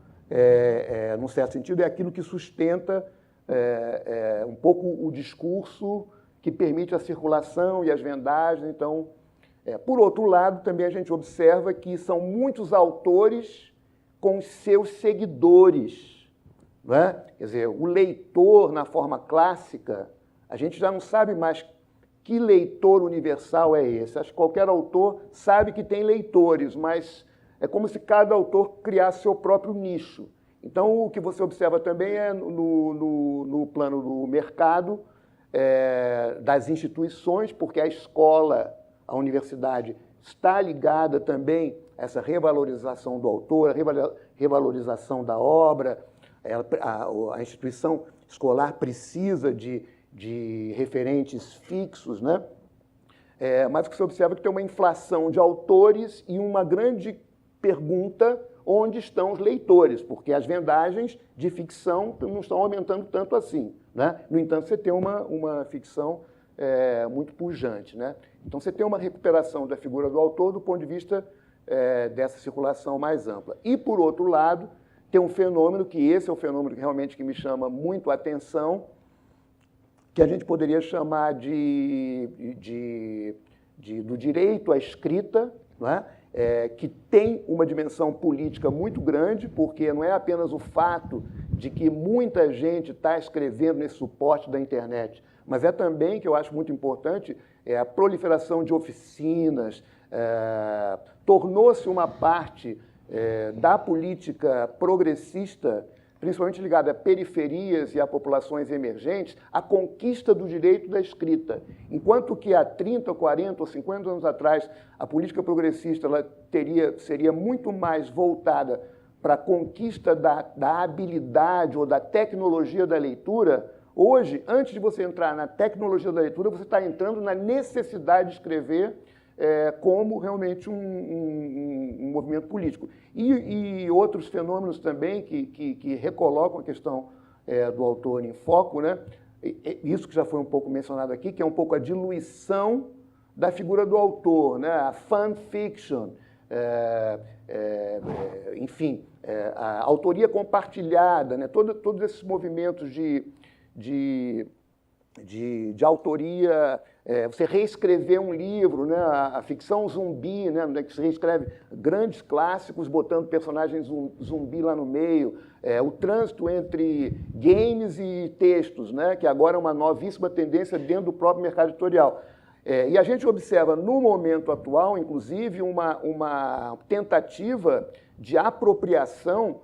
num certo sentido, é aquilo que sustenta um pouco o discurso, que permite a circulação e as vendagens. Então, por outro lado, também a gente observa que são muitos autores com os seus seguidores, não é? Quer dizer, o leitor, na forma clássica, a gente já não sabe mais que leitor universal é esse. Acho que qualquer autor sabe que tem leitores, mas é como se cada autor criasse seu próprio nicho. Então, o que você observa também é no plano do mercado, das instituições, porque a escola, a universidade, está ligada também a essa revalorização do autor, a revalorização da obra. A instituição escolar precisa de referentes fixos, né? Mas o que você observa é que tem uma inflação de autores e uma grande pergunta onde estão os leitores, porque as vendagens de ficção não estão aumentando tanto assim, né? No entanto, você tem uma ficção muito pujante, né? Então, você tem uma recuperação da figura do autor do ponto de vista dessa circulação mais ampla. E, por outro lado, tem um fenômeno, que esse é o fenômeno que realmente que me chama muito a atenção, que a gente poderia chamar do direito à escrita, não é? Que tem uma dimensão política muito grande, porque não é apenas o fato de que muita gente está escrevendo nesse suporte da internet, mas é também, que eu acho muito importante, a proliferação de oficinas, tornou-se uma parte da política progressista, principalmente ligada a periferias e a populações emergentes, a conquista do direito da escrita. Enquanto que há 30, 40 ou 50 anos atrás, a política progressista seria muito mais voltada para a conquista da habilidade ou da tecnologia da leitura, hoje, antes de você entrar na tecnologia da leitura, você está entrando na necessidade de escrever como realmente um movimento político. E outros fenômenos também que recolocam a questão do autor em foco, né? Isso que já foi um pouco mencionado aqui, que é um pouco a diluição da figura do autor, né? A fanfiction, enfim, a autoria compartilhada, né? Todos esses movimentos de autoria, você reescrever um livro, né? A ficção zumbi, né? Que você reescreve grandes clássicos botando personagens zumbi lá no meio, o trânsito entre games e textos, né? Que agora é uma novíssima tendência dentro do próprio mercado editorial. E a gente observa no momento atual, inclusive, uma tentativa de apropriação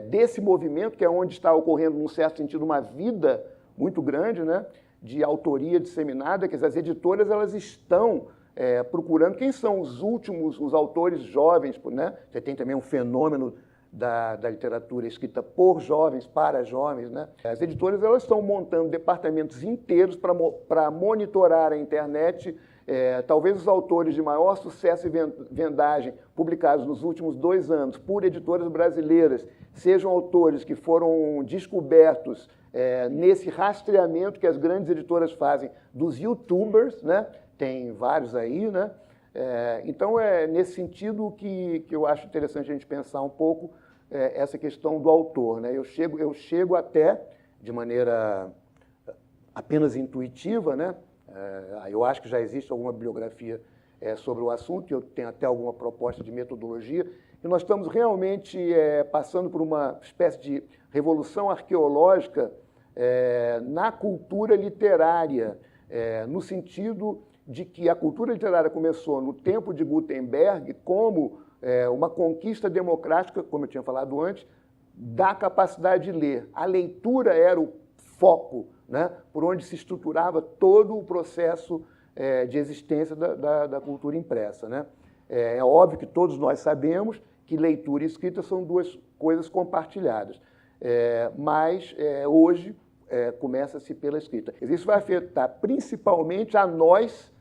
desse movimento, que é onde está ocorrendo, num certo sentido, uma vida muito grande, né, de autoria disseminada, que as editoras elas estão procurando quem são os autores jovens, né? Você tem também um fenômeno da literatura escrita por jovens, para jovens, né? As editoras elas estão montando departamentos inteiros para monitorar a internet. Talvez os autores de maior sucesso e vendagem publicados nos últimos 2 anos por editoras brasileiras sejam autores que foram descobertos nesse rastreamento que as grandes editoras fazem dos youtubers, né? Tem vários aí, né? Então, é nesse sentido que eu acho interessante a gente pensar um pouco essa questão do autor, né? Eu chego até, de maneira apenas intuitiva, né? Eu acho que já existe alguma bibliografia sobre o assunto, eu tenho até alguma proposta de metodologia, e nós estamos realmente passando por uma espécie de revolução arqueológica na cultura literária, no sentido de que a cultura literária começou no tempo de Gutenberg como uma conquista democrática, como eu tinha falado antes, da capacidade de ler. A leitura era o foco, né, por onde se estruturava todo o processo de existência da cultura impressa, né? É óbvio que todos nós sabemos que leitura e escrita são 2 coisas compartilhadas, mas hoje começa-se pela escrita. Isso vai afetar principalmente a nós,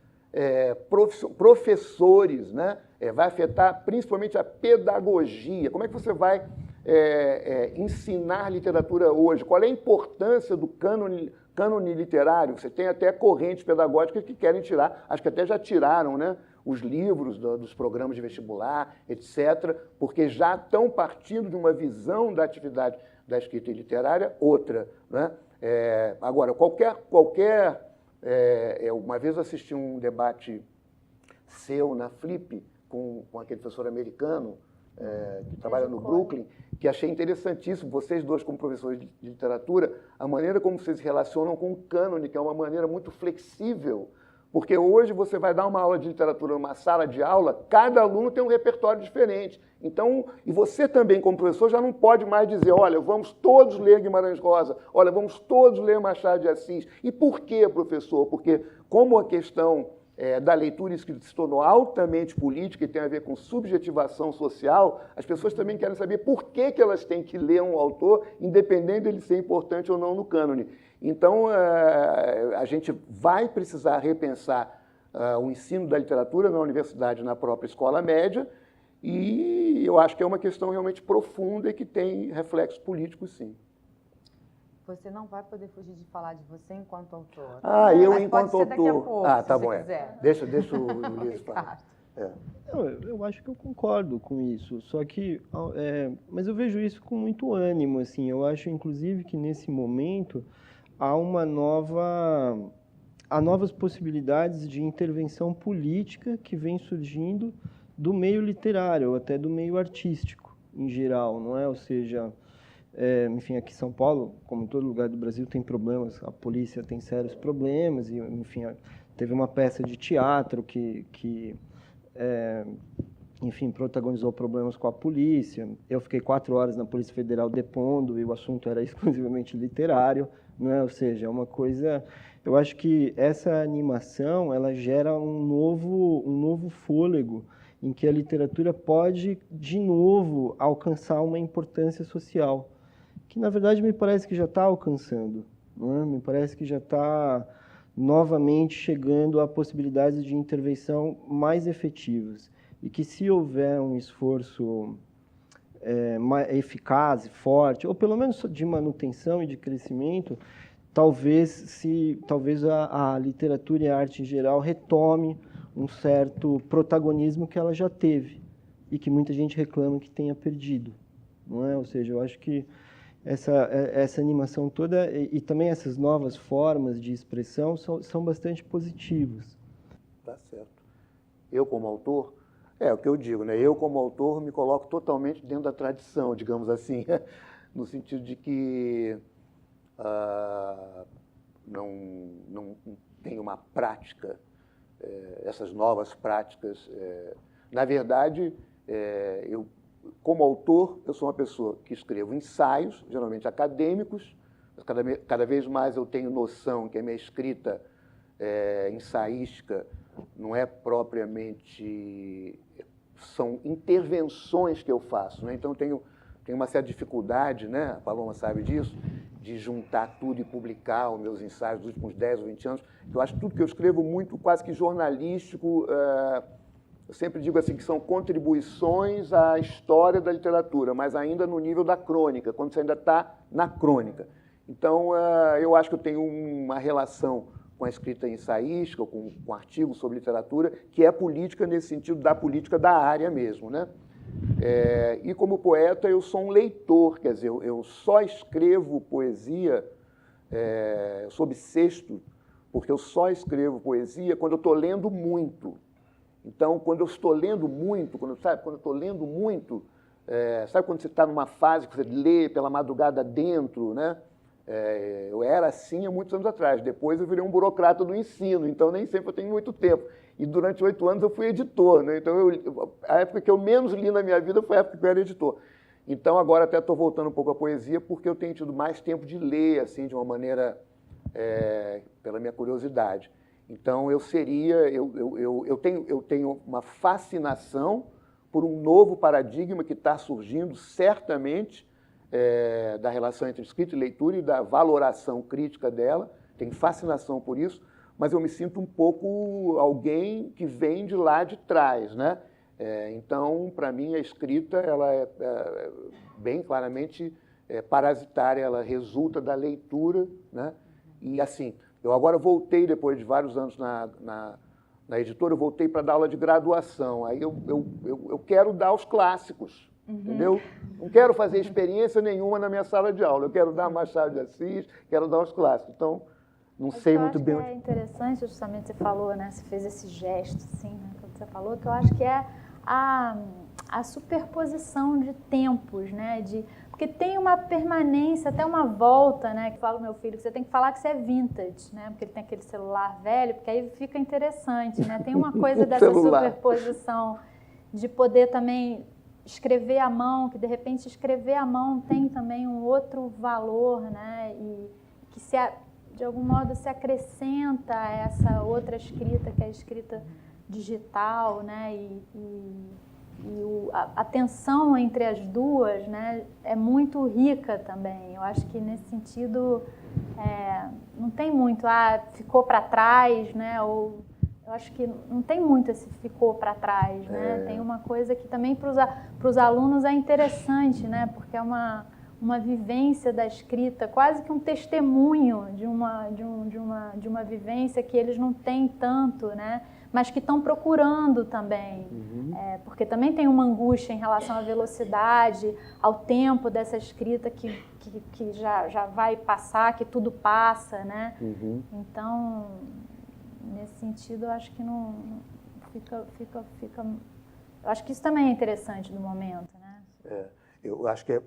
professores, né? Vai afetar principalmente a pedagogia. Como é que você vai ensinar literatura hoje? Qual é a importância do cânone literário? Você tem até correntes pedagógicas que querem tirar, acho que até já tiraram, né, os livros dos programas de vestibular, etc., porque já estão partindo de uma visão da atividade da escrita literária outra, né? Agora, uma vez eu assisti um debate seu na Flip com aquele professor americano que trabalha no Brooklyn, que achei interessantíssimo, vocês 2 como professores de literatura, a maneira como vocês se relacionam com o cânone, que é uma maneira muito flexível, porque hoje você vai dar uma aula de literatura numa sala de aula, cada aluno tem um repertório diferente. Então, e você também, como professor, já não pode mais dizer, olha, vamos todos ler Guimarães Rosa, olha, vamos todos ler Machado de Assis. E por quê, professor? Porque como a questão da leitura escrita se tornou altamente política e tem a ver com subjetivação social, as pessoas também querem saber por que elas têm que ler um autor, independente dele ser importante ou não no cânone. Então, a gente vai precisar repensar o ensino da literatura na universidade, na própria escola média, E eu acho que é uma questão realmente profunda e que tem reflexos políticos, sim. Você não vai poder fugir de falar de você enquanto autor. Eu mas enquanto pode ser daqui a autor. pouco, Tá se bom, você quiser. Deixa o Ulisses falar. Não, eu acho que eu concordo com isso, só que, mas eu vejo isso com muito ânimo, assim, eu acho, inclusive, que nesse momento há novas possibilidades de intervenção política que vem surgindo do meio literário, ou até do meio artístico, em geral, não é? Ou seja, enfim, aqui em São Paulo, como em todo lugar do Brasil, tem problemas, a polícia tem sérios problemas, e, enfim, teve uma peça de teatro enfim, protagonizou problemas com a polícia. Eu fiquei 4 horas na Polícia Federal depondo e o assunto era exclusivamente literário, não é? Ou seja, é uma coisa... Eu acho que essa animação, ela gera um novo fôlego em que a literatura pode, de novo, alcançar uma importância social, que, na verdade, me parece que já está alcançando, não é? Me parece que já está novamente chegando a possibilidades de intervenção mais efetivas. E que se houver um esforço mais eficaz e forte, ou pelo menos de manutenção e de crescimento, talvez a literatura e a arte em geral retome um certo protagonismo que ela já teve e que muita gente reclama que tenha perdido, não é? Ou seja, eu acho que essa animação toda e também essas novas formas de expressão são bastante positivas. Tá certo. Eu, como autor, é o que eu digo, né? Eu, como autor, me coloco totalmente dentro da tradição, digamos assim, no sentido de que não tem uma prática, essas novas práticas. Na verdade, eu, como autor, eu sou uma pessoa que escrevo ensaios, geralmente acadêmicos, mas cada vez mais eu tenho noção que a minha escrita ensaística não é propriamente... São intervenções que eu faço, né? Então, tenho uma certa dificuldade, né? A Paloma sabe disso, de juntar tudo e publicar os meus ensaios dos últimos 10 ou 20 anos. Eu acho tudo que eu escrevo muito, quase que jornalístico. Eu sempre digo assim que são contribuições à história da literatura, mas ainda no nível da crônica, quando você ainda está na crônica. Então, eu acho que eu tenho uma relação com a escrita ensaística, com artigos sobre literatura, que é política nesse sentido da política da área mesmo, né? E como poeta, eu sou um leitor, quer dizer, eu só escrevo poesia, eu sou bissexto, porque eu só escrevo poesia quando eu estou lendo muito. Então, quando eu estou lendo muito, quando eu estou lendo muito, sabe quando você está numa fase que você lê pela madrugada dentro, né? Eu era assim há muitos anos atrás. Depois eu virei um burocrata do ensino, então nem sempre eu tenho muito tempo. E durante 8 anos eu fui editor, né? Então a época que eu menos li na minha vida foi a época que eu era editor. Então agora até estou voltando um pouco à poesia porque eu tenho tido mais tempo de ler, assim, de uma maneira, pela minha curiosidade. Então eu tenho uma fascinação por um novo paradigma que está surgindo, certamente, da relação entre escrita e leitura e da valoração crítica dela, tenho fascinação por isso, mas eu me sinto um pouco alguém que vem de lá de trás, né? Então, para mim, a escrita ela é bem claramente parasitária, ela resulta da leitura, né? E assim, eu agora voltei, depois de vários anos na editora, eu voltei para dar aula de graduação, aí eu quero dar os clássicos. Entendeu? Não quero fazer experiência nenhuma na minha sala de aula. Eu quero dar Machado de Assis, quero dar os clássicos. Então, não sei muito bem. É interessante, justamente, você falou, né? Você fez esse gesto, assim, né? Quando você falou, que eu acho que é a superposição de tempos, né? Porque tem uma permanência, até uma volta, né? Que fala o meu filho, que você tem que falar que você é vintage, né? Porque ele tem aquele celular velho, porque aí fica interessante, né? Tem uma coisa dessa superposição de poder também escrever à mão, que de repente escrever à mão tem também um outro valor, né? E que de algum modo se acrescenta a essa outra escrita, que é a escrita digital, né? A tensão entre as duas, né? É muito rica também. Eu acho que nesse sentido não tem muito, ficou para trás, né? Ou eu acho que não tem muito esse ficou para trás, né? Tem uma coisa que também para os alunos é interessante, né? Porque é uma vivência da escrita, quase que um testemunho de uma vivência que eles não têm tanto, né? Mas que estão procurando também, porque também tem uma angústia em relação à velocidade, ao tempo dessa escrita que já vai passar, que tudo passa, né? Então, nesse sentido, eu acho que não fica. Eu acho que isso também é interessante do momento, né? Eu acho que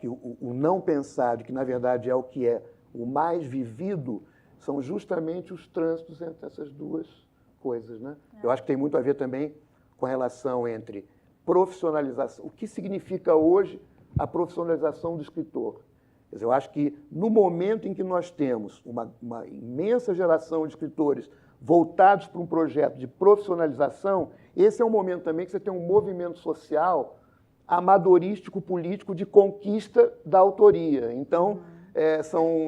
o não pensado, que na verdade é o que é o mais vivido, são justamente os trânsitos entre essas duas coisas, né? Eu acho que tem muito a ver também com a relação entre profissionalização, o que significa hoje a profissionalização do escritor. Quer dizer, eu acho que no momento em que nós temos uma imensa geração de escritores voltados para um projeto de profissionalização, esse é um momento também que você tem um movimento social amadorístico, político, de conquista da autoria. Então,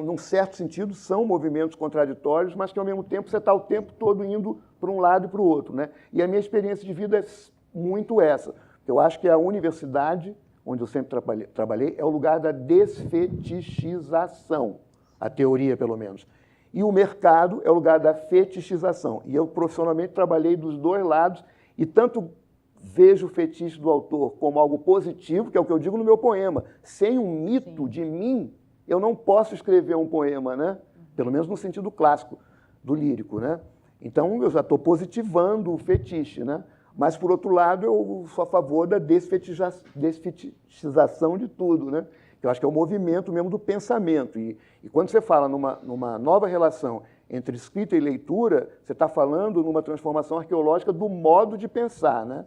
num certo sentido, são movimentos contraditórios, mas que, ao mesmo tempo, você está o tempo todo indo para um lado e para o outro, né? E a minha experiência de vida é muito essa. Eu acho que a universidade, onde eu sempre trabalhei, é o lugar da desfetichização, a teoria, pelo menos. E o mercado é o lugar da fetichização. E eu, profissionalmente, trabalhei dos dois lados, e tanto vejo o fetiche do autor como algo positivo, que é o que eu digo no meu poema. Sem um mito de mim, eu não posso escrever um poema, né? Pelo menos no sentido clássico do lírico, né? Então, eu já estou positivando o fetiche, né? Mas, por outro lado, eu sou a favor da desfetichização de tudo, né? Eu acho que é o movimento mesmo do pensamento. E quando você fala numa nova relação entre escrita e leitura, você está falando numa transformação arqueológica do modo de pensar, né?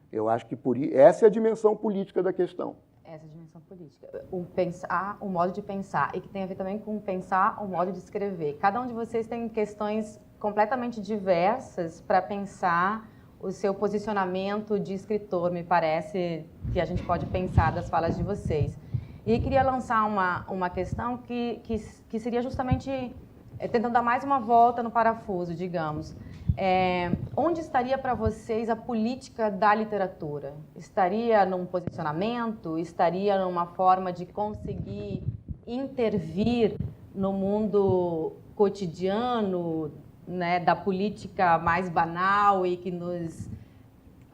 Eu acho que essa é a dimensão política da questão. Essa é a dimensão política. O pensar, o modo de pensar, e que tem a ver também com pensar o modo de escrever. Cada um de vocês tem questões completamente diversas para pensar o seu posicionamento de escritor, me parece que a gente pode pensar das falas de vocês. E queria lançar uma questão que seria justamente tentando dar mais uma volta no parafuso, digamos. Onde estaria para vocês a política da literatura? Estaria num posicionamento? Estaria numa forma de conseguir intervir no mundo cotidiano, né, da política mais banal e que nos...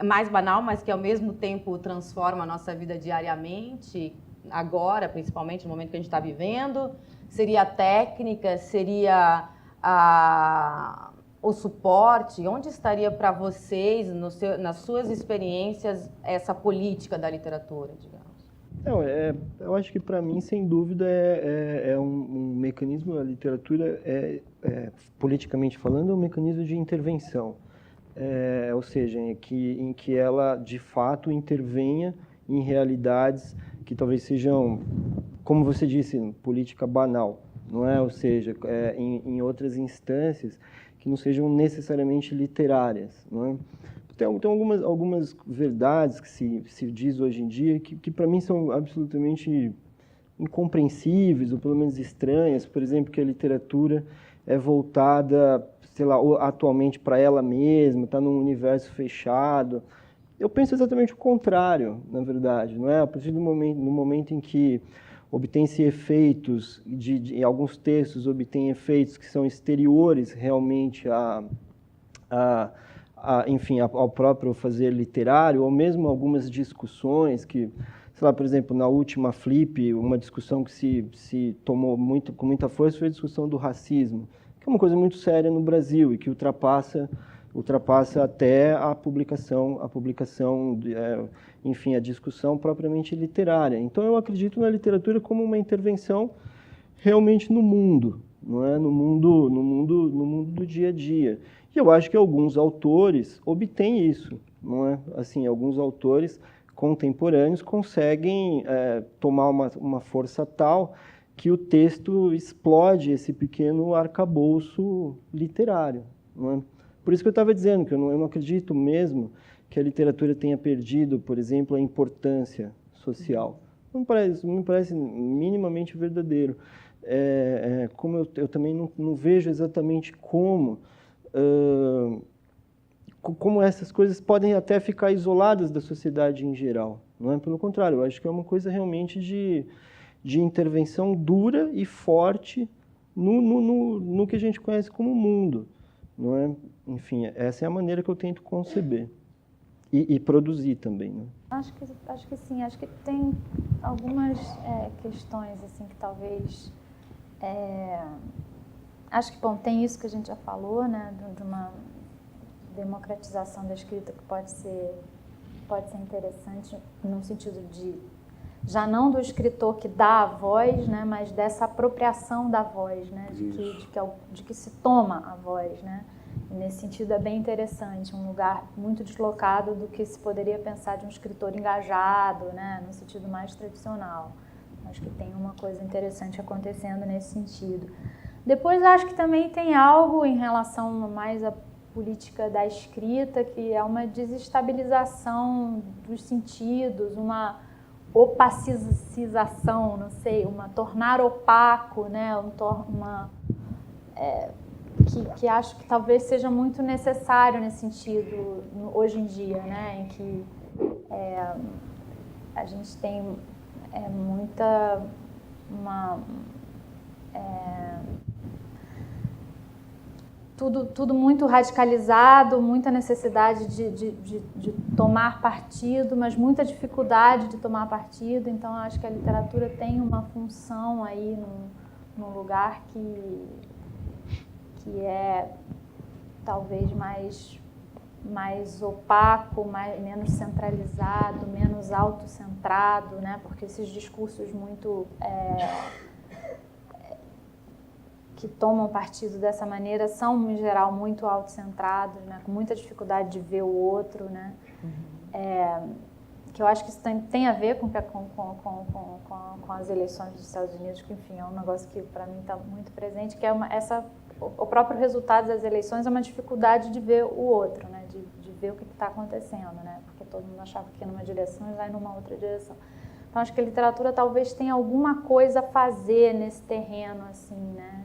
mais banal, mas que ao mesmo tempo transforma a nossa vida diariamente, agora, principalmente no momento que a gente está vivendo? Seria a técnica? Seria o suporte? Onde estaria para vocês, nas suas experiências, essa política da literatura, digamos? Não, eu acho que para mim, sem dúvida, é um mecanismo, a literatura, politicamente falando, é um mecanismo de intervenção. Ou seja, em que ela, de fato, intervenha em realidades que talvez sejam, como você disse, política banal, não é? Ou seja, em outras instâncias que não sejam necessariamente literárias, não é? Tem algumas verdades que se diz hoje em dia que para mim são absolutamente incompreensíveis, ou pelo menos estranhas. Por exemplo, que a literatura é voltada, sei lá, atualmente para ela mesma, está num universo fechado. Eu penso exatamente o contrário, na verdade, não é? A partir do momento em que obtém-se efeitos, em alguns textos obtém efeitos que são exteriores realmente enfim, ao próprio fazer literário, ou mesmo algumas discussões que, sei lá, por exemplo, na última Flip, uma discussão que se tomou com muita força foi a discussão do racismo, que é uma coisa muito séria no Brasil e que ultrapassa até a publicação, enfim, a discussão propriamente literária. Então, eu acredito na literatura como uma intervenção realmente no mundo, não é? No mundo do dia a dia. E eu acho que alguns autores obtêm isso, não é? Assim, alguns autores contemporâneos conseguem tomar uma força tal que o texto explode esse pequeno arcabouço literário, não é? Por isso que eu estava dizendo que eu não acredito mesmo que a literatura tenha perdido, por exemplo, a importância social. Não me parece minimamente verdadeiro. Como eu também não vejo exatamente como como essas coisas podem até ficar isoladas da sociedade em geral. Não é? Pelo contrário, eu acho que é uma coisa realmente de intervenção dura e forte no que a gente conhece como mundo. Não é? Enfim, essa é a maneira que eu tento conceber e produzir também. Né? Acho que sim, acho que tem algumas questões assim que talvez... acho que, bom, tem isso que a gente já falou, né, de uma democratização da escrita que pode ser interessante no sentido de, já não do escritor que dá a voz, né, mas dessa apropriação da voz, né, de que se toma a voz, né, e nesse sentido é bem interessante, um lugar muito deslocado do que se poderia pensar de um escritor engajado, né, no sentido mais tradicional. Acho que tem uma coisa interessante acontecendo nesse sentido. Depois acho que também tem algo em relação mais à política da escrita, que é uma desestabilização dos sentidos, uma opacização, não sei, tornar opaco, né, que acho que talvez seja muito necessário nesse sentido hoje em dia, né, em que a gente tem tudo muito radicalizado, muita necessidade de tomar partido, mas muita dificuldade de tomar partido. Então, acho que a literatura tem uma função aí num lugar que é talvez mais opaco, menos centralizado, menos autocentrado, né? Porque esses discursos muito que tomam partido dessa maneira são, em geral, muito autocentrados, né? Com muita dificuldade de ver o outro, né? Que eu acho que isso tem a ver com as eleições dos Estados Unidos, que, enfim, é um negócio que, para mim, está muito presente, que é o próprio resultado das eleições é uma dificuldade de ver o outro, né? De ver o que está acontecendo, né? Porque todo mundo achava que ia numa direção e vai numa outra direção. Então, acho que a literatura talvez tenha alguma coisa a fazer nesse terreno, assim, né?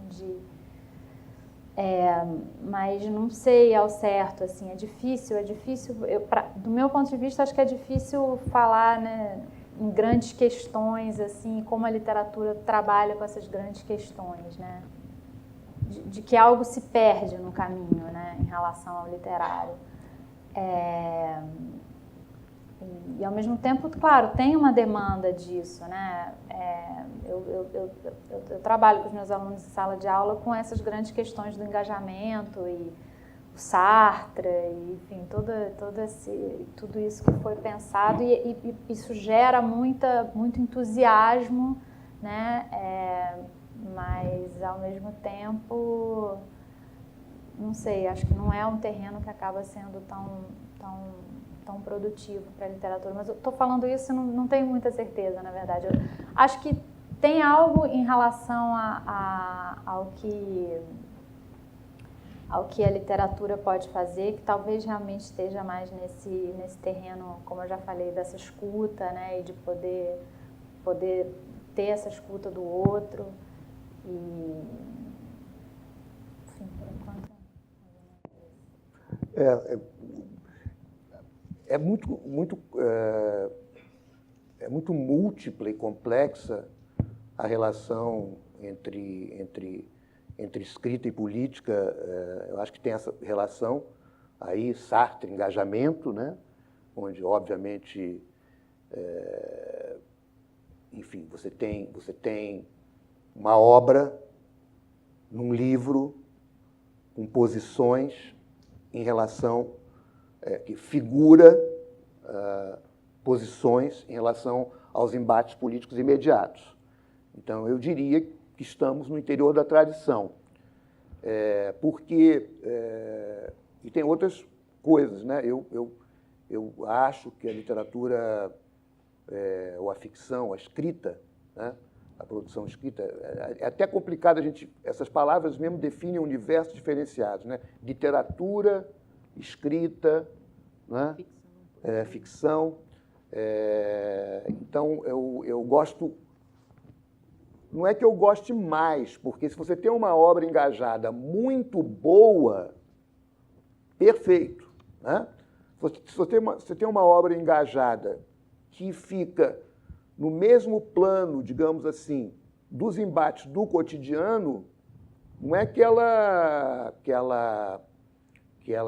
Mas não sei ao certo, assim, é difícil. Do meu ponto de vista, acho que é difícil falar, né, em grandes questões, assim, como a literatura trabalha com essas grandes questões, né? De que algo se perde no caminho, né, em relação ao literário. E ao mesmo tempo, claro, tem uma demanda disso, né? Eu trabalho com os meus alunos em sala de aula com essas grandes questões do engajamento e o Sartre, e, enfim, tudo isso que foi pensado, e isso gera muito entusiasmo, né? Mas ao mesmo tempo, não sei, acho que não é um terreno que acaba sendo tão produtivo para a literatura, mas eu estou falando isso e não tenho muita certeza, na verdade. Eu acho que tem algo em relação ao que a literatura pode fazer, que talvez realmente esteja mais nesse terreno, como eu já falei, dessa escuta, né, e de poder ter essa escuta do outro. E, enfim, por enquanto... É muito múltipla e complexa a relação entre escrita e política. Eu acho que tem essa relação aí, Sartre, engajamento, né? Onde, obviamente, enfim, você tem uma obra num livro com posições em relação que figura posições em relação aos embates políticos imediatos. Então, eu diria que estamos no interior da tradição, porque... e tem outras coisas, né? Eu acho que a literatura, ou a ficção, a escrita, né? A produção escrita, é até complicado essas palavras mesmo definem universos diferenciados, né? Literatura, escrita, né? Ficção. Então, eu gosto... Não é que eu goste mais, porque se você tem uma obra engajada muito boa, perfeito. né? Se você tem uma obra engajada que fica no mesmo plano, digamos assim, dos embates do cotidiano, não é que ela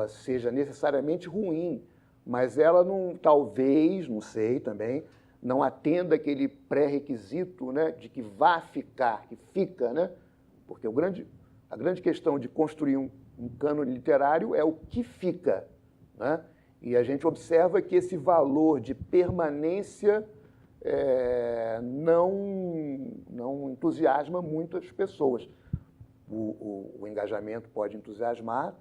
seja necessariamente ruim, mas ela não, talvez, não sei também, não atenda aquele pré-requisito, né, de que vá ficar, que fica, né? Porque a grande questão de construir um cânone literário é o que fica, né? E a gente observa que esse valor de permanência não entusiasma muitas pessoas. O engajamento pode entusiasma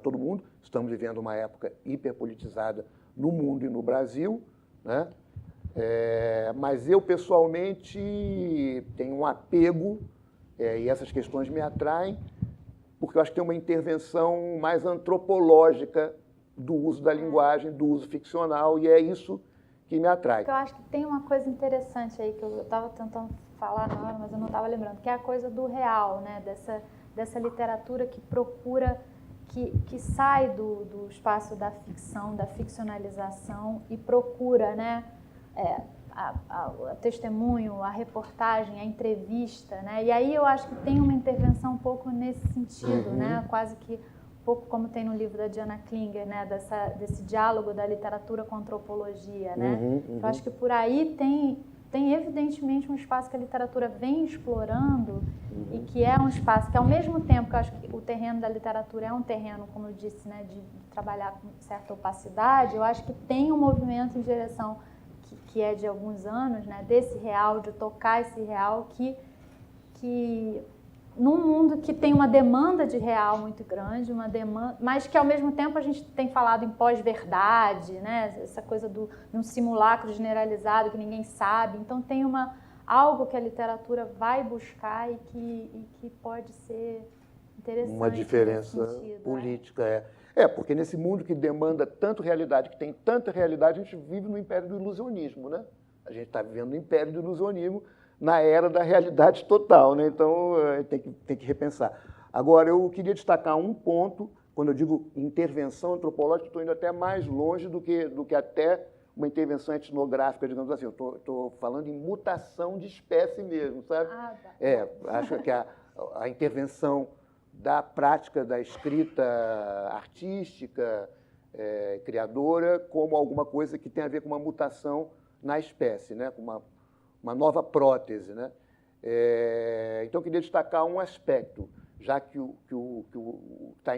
todo mundo. Estamos vivendo uma época hiperpolitizada no mundo e no Brasil, né? Mas eu, pessoalmente, tenho um apego, e essas questões me atraem, porque eu acho que tem uma intervenção mais antropológica do uso da linguagem, do uso ficcional, e é isso que me atrai. Eu acho que tem uma coisa interessante aí, que eu estava tentando falar na hora, mas eu não estava lembrando, que é a coisa do real, né? Dessa literatura que procura, que sai do espaço da ficção, da ficcionalização, e procura, né? O testemunho, a reportagem, a entrevista, né? E aí eu acho que tem uma intervenção um pouco nesse sentido, né? Quase que um pouco como tem no livro da Diana Klinger, né? Desse diálogo da literatura com a antropologia, né? Eu acho que por aí tem evidentemente um espaço que a literatura vem explorando e que é um espaço que, ao mesmo tempo que eu acho que o terreno da literatura é um terreno, como eu disse, né? De trabalhar com certa opacidade, eu acho que tem um movimento em direção que é de alguns anos, né, desse real, de tocar esse real, que num mundo que tem uma demanda de real muito grande, mas que ao mesmo tempo a gente tem falado em pós-verdade, né, essa coisa de um simulacro generalizado que ninguém sabe. Então tem algo que a literatura vai buscar e que pode ser interessante. Uma diferença sentido, política, porque nesse mundo que demanda tanto realidade, que tem tanta realidade, a gente vive no império do ilusionismo, né? A gente está vivendo no império do ilusionismo, na era da realidade total, né? Então, tem que repensar. Agora, eu queria destacar um ponto, quando eu digo intervenção antropológica, estou indo até mais longe do que até uma intervenção etnográfica, digamos assim. Eu estou falando em mutação de espécie mesmo, sabe? Acho que a intervenção da prática da escrita artística, criadora, como alguma coisa que tem a ver com uma mutação na espécie, né? Com uma nova prótese, né? Então, eu queria destacar um aspecto, já que está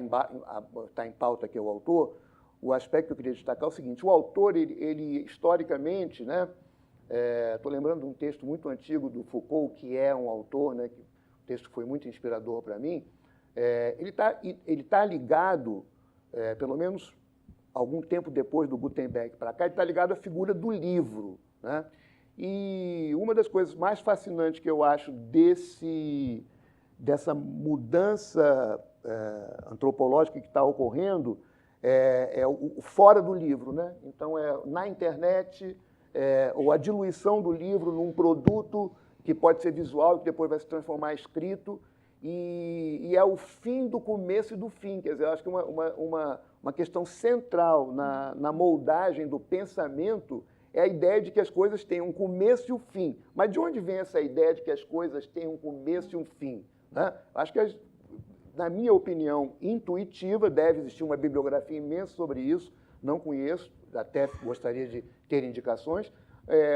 em pauta aqui o autor. O aspecto que eu queria destacar é o seguinte: o autor, ele historicamente, né? Estou lembrando de um texto muito antigo do Foucault, que é um autor, né? Que o texto foi muito inspirador para mim. Ele tá ligado, pelo menos algum tempo depois do Gutenberg para cá, ele está ligado à figura do livro, né? E uma das coisas mais fascinantes que eu acho dessa mudança antropológica que está ocorrendo é o fora do livro, né? Então, na internet, ou a diluição do livro num produto que pode ser visual e que depois vai se transformar em escrito, e é o fim do começo e do fim. Quer dizer, eu acho que uma questão central na moldagem do pensamento é a ideia de que as coisas têm um começo e um fim. Mas de onde vem essa ideia de que as coisas têm um começo e um fim, né? Acho que, na minha opinião intuitiva, deve existir uma bibliografia imensa sobre isso, não conheço, até gostaria de ter indicações,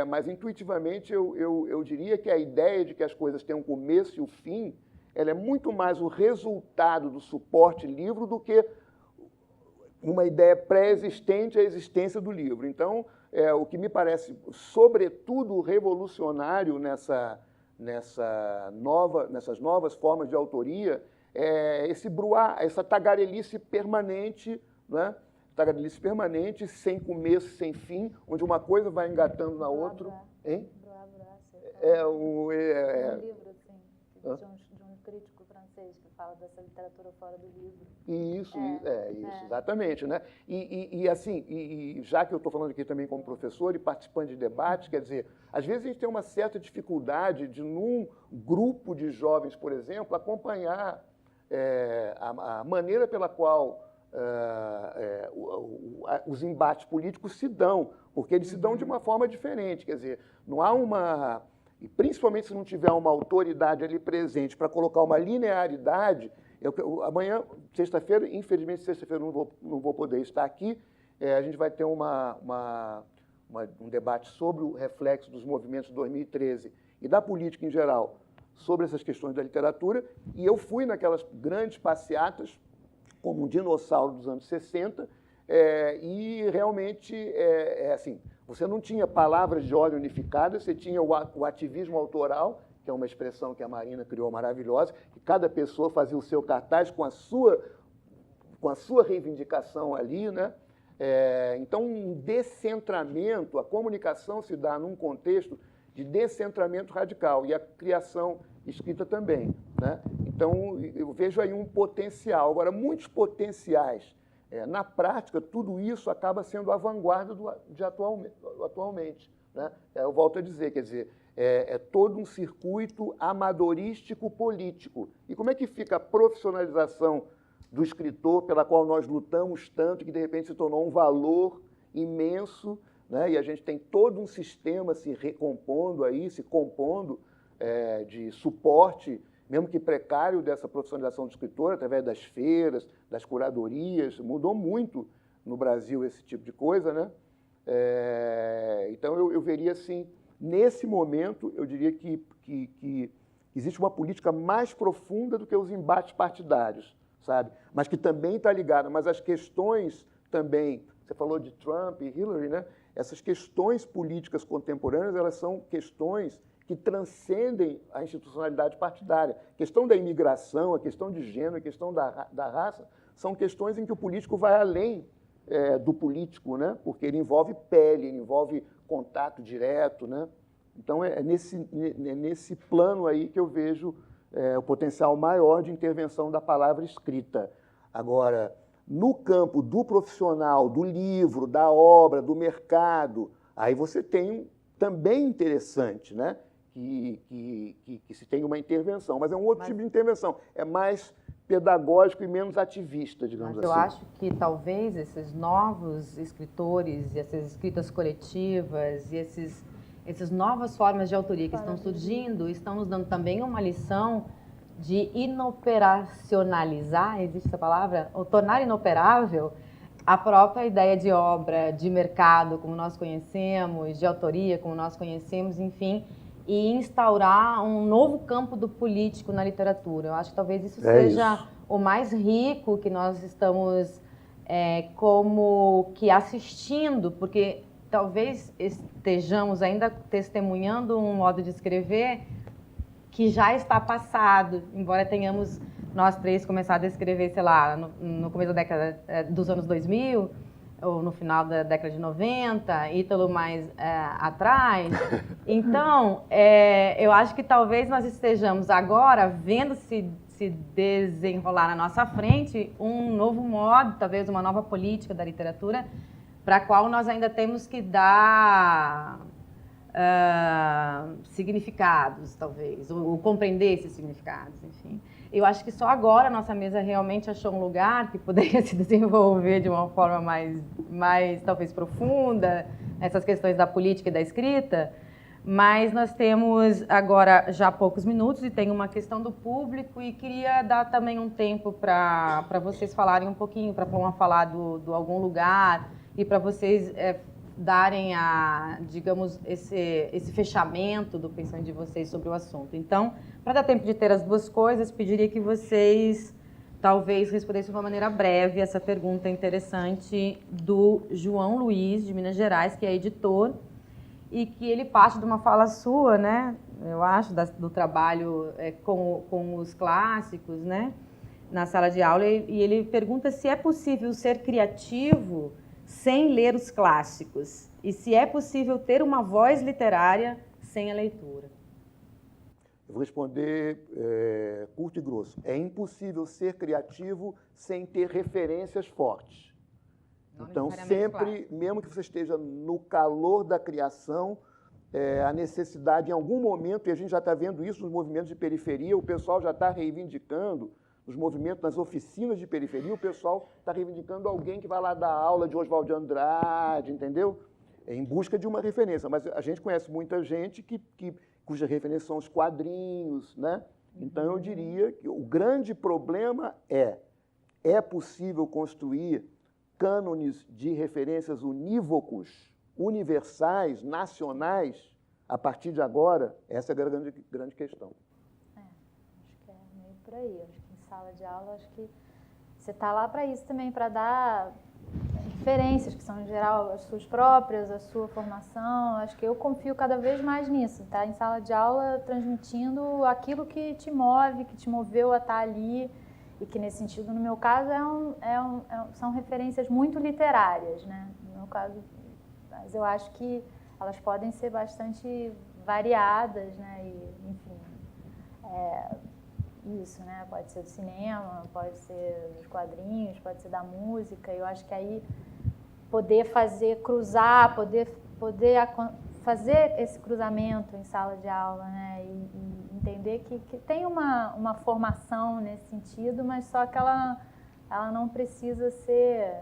mas intuitivamente eu diria que a ideia de que as coisas têm um começo e um fim, ela é muito mais o resultado do suporte livro do que uma ideia pré-existente à existência do livro. Então, o que me parece, sobretudo, revolucionário nessas novas formas de autoria é esse bruar, essa tagarelice permanente, né? Tagarelice permanente, sem começo, sem fim, onde uma coisa vai engatando na outra. Hein? Um livro, assim, de um crítico francês que fala dessa literatura fora do livro. Isso, exatamente, né? E assim, já que eu estou falando aqui também como professor e participante de debates, quer dizer, às vezes a gente tem uma certa dificuldade de, num grupo de jovens, por exemplo, acompanhar a maneira pela qual os embates políticos se dão, porque eles se dão de uma forma diferente. Quer dizer, não há uma... E principalmente se não tiver uma autoridade ali presente para colocar uma linearidade. Amanhã, sexta-feira, infelizmente, sexta-feira não vou poder estar aqui, a gente vai ter um debate sobre o reflexo dos movimentos de 2013 e da política em geral sobre essas questões da literatura, e eu fui naquelas grandes passeatas, como um dinossauro dos anos 60, e realmente, assim, você não tinha palavras de ordem unificada, você tinha o ativismo autoral, que é uma expressão que a Marina criou maravilhosa, que cada pessoa fazia o seu cartaz com a sua reivindicação ali, né? Então, um descentramento, a comunicação se dá num contexto de descentramento radical, e a criação escrita também, né? Então, eu vejo aí um potencial. Agora, muitos potenciais. Na prática, tudo isso acaba sendo a vanguarda atualmente, né? Eu volto a dizer, quer dizer, é todo um circuito amadorístico político. E como é que fica a profissionalização do escritor, pela qual nós lutamos tanto, que de repente se tornou um valor imenso, né? E a gente tem todo um sistema se recompondo aí, se compondo de suporte, mesmo que precário, dessa profissionalização do escritor, através das feiras, das curadorias. Mudou muito no Brasil esse tipo de coisa, né? Então, eu veria assim, nesse momento, eu diria que existe uma política mais profunda do que os embates partidários, sabe? Mas que também está ligada, mas as questões também, você falou de Trump e Hillary, né? Essas questões políticas contemporâneas, elas são questões que transcendem a institucionalidade partidária. A questão da imigração, a questão de gênero, a questão da raça, são questões em que o político vai além do político, né? Porque ele envolve pele, ele envolve contato direto, né? Então, é nesse plano aí que eu vejo o potencial maior de intervenção da palavra escrita. Agora, no campo do profissional, do livro, da obra, do mercado, aí você tem também interessante, né? Que se tem uma intervenção, mas é um outro tipo de intervenção, é mais pedagógico e menos ativista, digamos assim. Eu acho que talvez esses novos escritores, e essas escritas coletivas, e essas novas formas de autoria que estão surgindo, estão nos dando também uma lição de inoperacionalizar, existe essa palavra? Ou tornar inoperável a própria ideia de obra, de mercado, como nós conhecemos, de autoria, como nós conhecemos, enfim, e instaurar um novo campo do político na literatura. Eu acho que talvez isso seja o mais rico que nós estamos como que assistindo, porque talvez estejamos ainda testemunhando um modo de escrever que já está passado, embora tenhamos nós três começado a escrever, sei lá, no começo da década dos anos 2000, ou no final da década de 90, Ítalo mais atrás. Então, eu acho que talvez nós estejamos agora vendo se desenrolar na nossa frente um novo modo, talvez uma nova política da literatura, para a qual nós ainda temos que dar significados, talvez, ou compreender esses significados, enfim. Eu acho que só agora a nossa mesa realmente achou um lugar que poderia se desenvolver de uma forma mais talvez profunda, nessas questões da política e da escrita, mas nós temos agora já poucos minutos e tem uma questão do público e queria dar também um tempo para vocês falarem um pouquinho, para falar do algum lugar e para vocês darem digamos, esse fechamento do pensamento de vocês sobre o assunto. Então, para dar tempo de ter as duas coisas, pediria que vocês talvez respondessem de uma maneira breve essa pergunta interessante do João Luiz, de Minas Gerais, que é editor, e que ele parte de uma fala sua, né, eu acho, do trabalho com os clássicos, né, na sala de aula, e ele pergunta se é possível ser criativo sem ler os clássicos, e se é possível ter uma voz literária sem a leitura. Eu vou responder curto e grosso. É impossível ser criativo sem ter referências fortes. Não então, sempre, mesmo que você esteja no calor da criação, a necessidade, em algum momento, e a gente já está vendo isso nos movimentos de periferia, o pessoal já está reivindicando, nos movimentos, nas oficinas de periferia, o pessoal está reivindicando alguém que vai lá dar aula de Oswald de Andrade, entendeu? Em busca de uma referência. Mas a gente conhece muita gente cuja referência são os quadrinhos, né? Então, eu diria que o grande problema é possível construir cânones de referências unívocos, universais, nacionais, a partir de agora? Essa é a grande questão. Acho que é meio por aí. Acho que em sala de aula, acho que você está lá para isso também, para dar referências, que são, em geral, as suas próprias, a sua formação. Acho que eu confio cada vez mais nisso, tá? Em sala de aula, transmitindo aquilo que te move, que te moveu a estar ali, e que, nesse sentido, no meu caso, são referências muito literárias, né? No meu caso, mas eu acho que elas podem ser bastante variadas, né? E, enfim, isso, né? Pode ser do cinema, pode ser dos quadrinhos, pode ser da música. Eu acho que aí poder cruzar, poder fazer esse cruzamento em sala de aula, né? E entender que tem uma formação nesse sentido, mas só que ela não precisa ser,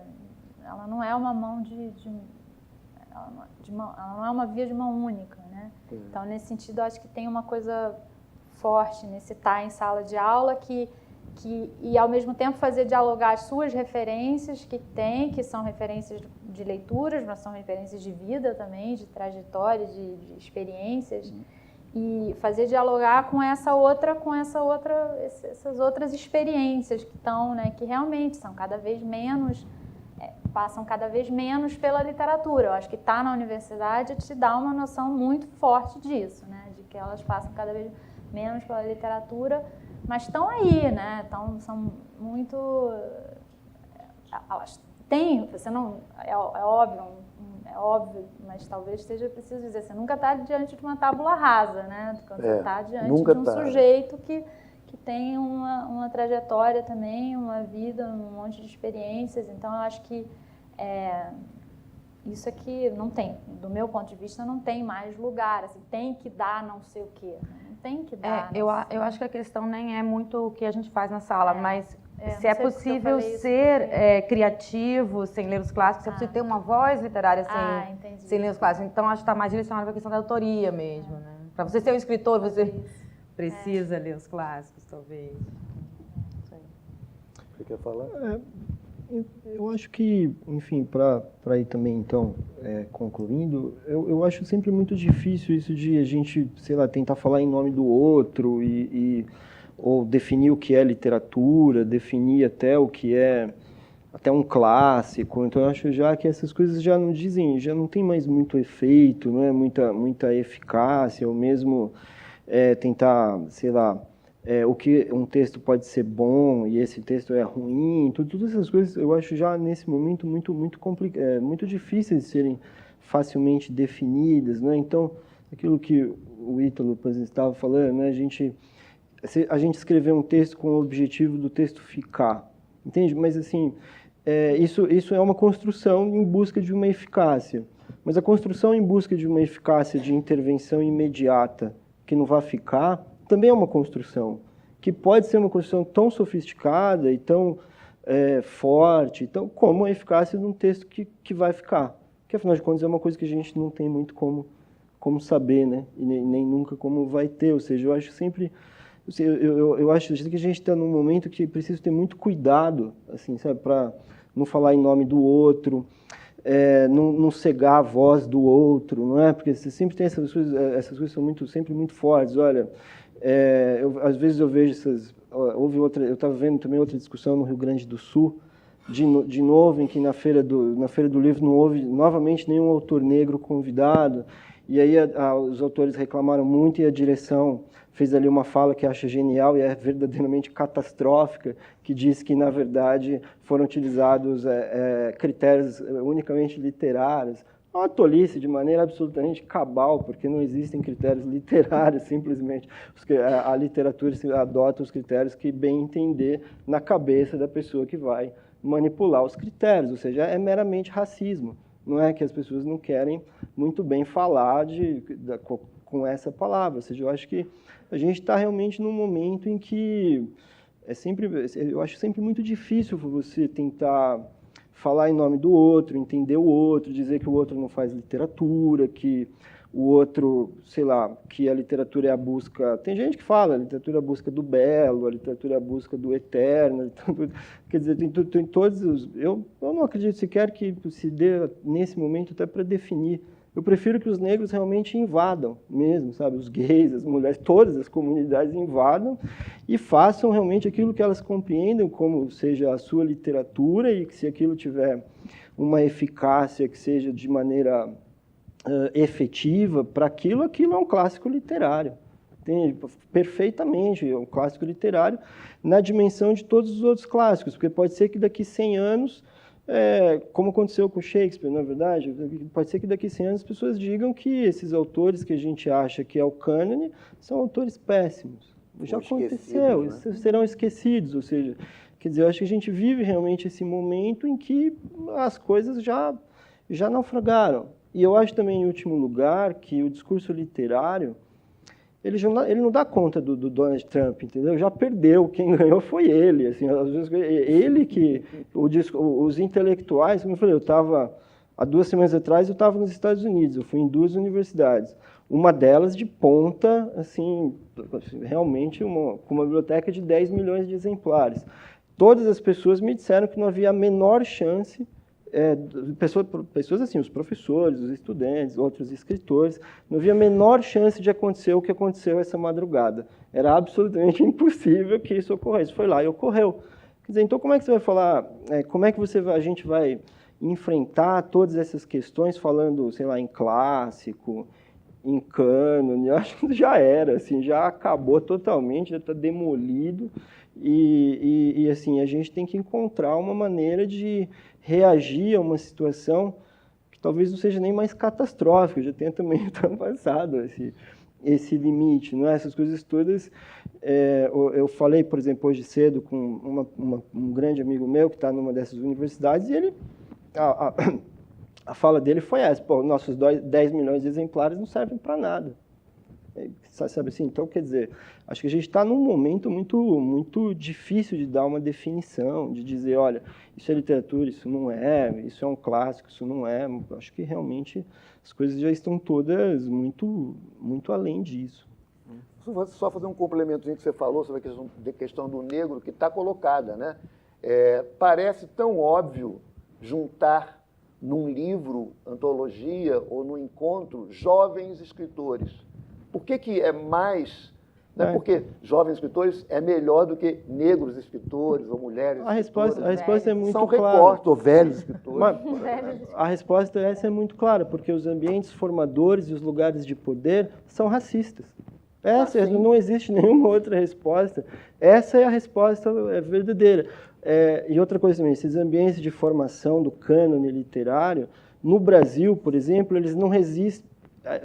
ela não é uma mão ela não é uma via de mão única, né? Então, nesse sentido, eu acho que tem uma coisa forte nesse estar em sala de aula e ao mesmo tempo fazer dialogar as suas referências que são referências de leituras, mas são referências de vida também, de trajetória, de experiências, e fazer dialogar com essas outras experiências que estão, né, que realmente são cada vez menos, passam cada vez menos pela literatura. Eu acho que estar na universidade te dá uma noção muito forte disso, né, de que elas passam cada vez menos pela literatura, mas estão aí, né? São muito... Elas têm, você não... É óbvio, mas talvez seja preciso dizer, você nunca está diante de uma tábula rasa, né? Quando você está diante de um sujeito que tem uma trajetória também, uma vida, um monte de experiências. Então, eu acho que isso aqui não tem, do meu ponto de vista, não tem mais lugar, assim, tem que dar não sei o quê. Tem que dar. Eu acho que a questão nem é muito o que a gente faz na sala, mas se é possível criativo sem ler os clássicos, se é possível ter uma voz literária sem ler os clássicos. Então, acho que está mais direcionado para a questão da autoria mesmo, né? Para você ser um escritor, você precisa ler os clássicos, talvez. Você quer falar? Eu acho que, enfim, para ir também, então, concluindo, eu acho sempre muito difícil isso de a gente, sei lá, tentar falar em nome do outro ou definir o que é literatura, definir até o que é até um clássico. Então, eu acho já que essas coisas já não tem mais muito efeito, não é muita eficácia, ou mesmo tentar, sei lá, o que um texto pode ser bom e esse texto é ruim, todas essas coisas eu acho já nesse momento muito difíceis de serem facilmente definidas, né? Então, aquilo que o Ítalo estava falando, né? A gente escreveu um texto com o objetivo do texto ficar, entende? Mas assim, isso é uma construção em busca de uma eficácia, mas a construção em busca de uma eficácia de intervenção imediata que não vai ficar também é uma construção, que pode ser uma construção tão sofisticada e tão forte, como a eficácia de um texto que vai ficar. Que, afinal de contas, é uma coisa que a gente não tem muito como saber, né? E nem nunca como vai ter. Ou seja, eu acho sempre... Eu acho que a gente está num momento que precisa ter muito cuidado, assim, sabe? Para não falar em nome do outro, não cegar a voz do outro, não é? Porque você sempre tem essas coisas são sempre muito fortes. Olha... às vezes eu vejo eu estava vendo também outra discussão no Rio Grande do Sul, de novo, em que na Feira do Livro não houve novamente nenhum autor negro convidado, e aí os autores reclamaram muito e a direção fez ali uma fala que acha genial e é verdadeiramente catastrófica, que diz que, na verdade, foram utilizados critérios unicamente literários. É uma tolice de maneira absolutamente cabal, porque não existem critérios literários, simplesmente. A literatura adota os critérios que bem entender na cabeça da pessoa que vai manipular os critérios, ou seja, é meramente racismo. Não é que as pessoas não querem muito bem falar com essa palavra. Ou seja, eu acho que a gente está realmente num momento em que eu acho sempre muito difícil você tentar falar em nome do outro, entender o outro, dizer que o outro não faz literatura, que o outro, sei lá, que a literatura é a busca... Tem gente que fala, a literatura é a busca do belo, a literatura é a busca do eterno, quer dizer, tem todos os... Eu não acredito sequer que se dê, nesse momento, até para definir. Eu prefiro que os negros realmente invadam mesmo, sabe? Os gays, as mulheres, todas as comunidades invadam e façam realmente aquilo que elas compreendem como seja a sua literatura e que se aquilo tiver uma eficácia que seja de maneira efetiva para aquilo é um clássico literário. Entende? Perfeitamente, é um clássico literário na dimensão de todos os outros clássicos, porque pode ser que daqui 100 anos... como aconteceu com Shakespeare, na verdade, pode ser que daqui a 100 anos as pessoas digam que esses autores que a gente acha que é o cânone são autores péssimos. Já aconteceu, né? Serão esquecidos, ou seja, quer dizer, eu acho que a gente vive realmente esse momento em que as coisas já naufragaram. E eu acho também, em último lugar, que o discurso literário ele não dá conta do Donald Trump, entendeu? Já perdeu, quem ganhou foi ele. Assim, às vezes, ele que... Os intelectuais, como eu falei, há 2 semanas atrás, eu estava nos Estados Unidos, eu fui em 2 universidades. Uma delas de ponta, assim, realmente com uma biblioteca de 10 milhões de exemplares. Todas as pessoas me disseram que não havia a menor chance... pessoas assim, os professores, os estudantes, outros escritores, não havia a menor chance de acontecer o que aconteceu essa madrugada. Era absolutamente impossível que isso ocorresse. Foi lá e ocorreu. Quer dizer, então como é que você vai falar, como é que a gente vai enfrentar todas essas questões falando, sei lá, em clássico, em cânone? Eu acho que já era, assim, já acabou totalmente, já está demolido. E assim, a gente tem que encontrar uma maneira de reagir a uma situação que talvez não seja nem mais catastrófica, já tenha também ultrapassado esse limite, não é? Essas coisas todas, eu falei, por exemplo, hoje cedo com um grande amigo meu que está numa dessas universidades e ele, a fala dele foi essa: pô, nossos 10 milhões de exemplares não servem para nada. Sabe assim? Então, quer dizer, acho que a gente está num momento muito difícil de dar uma definição, de dizer, olha, isso é literatura, isso não é, isso é um clássico, isso não é. Acho que realmente as coisas já estão todas muito além disso. Só fazer um complementozinho que você falou sobre a questão do negro que está colocada, né? Parece tão óbvio juntar num livro, antologia ou no encontro, jovens escritores. Por que é mais... Não é porque jovens escritores é melhor do que negros escritores ou mulheres escritoras. A resposta é muito São clara. recortes, ou velhos escritores. A resposta essa é muito clara, porque os ambientes formadores e os lugares de poder são racistas. Não existe nenhuma outra resposta. Essa é a resposta verdadeira. E outra coisa também, esses ambientes de formação do cânone literário, no Brasil, por exemplo, eles não resistem.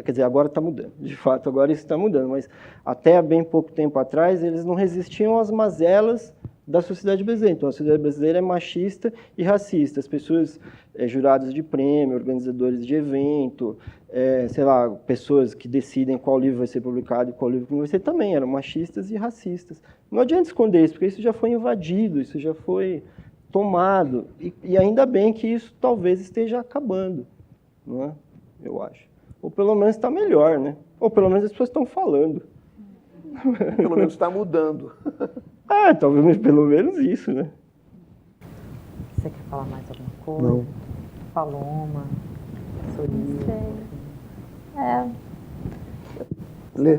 Quer dizer, agora está mudando, de fato, agora isso está mudando, mas até há bem pouco tempo atrás eles não resistiam às mazelas da sociedade brasileira. Então, a sociedade brasileira é machista e racista. As pessoas, jurados de prêmio, organizadores de evento, sei lá, pessoas que decidem qual livro vai ser publicado e qual livro não vai ser, também eram machistas e racistas. Não adianta esconder isso, porque isso já foi invadido, isso já foi tomado. E ainda bem que isso talvez esteja acabando, não é? Eu acho. Ou pelo menos está melhor, né? Ou pelo menos as pessoas estão falando. Pelo menos está mudando. Talvez pelo menos isso, né? Você quer falar mais alguma coisa? Não. Paloma, Sorriso. Lê.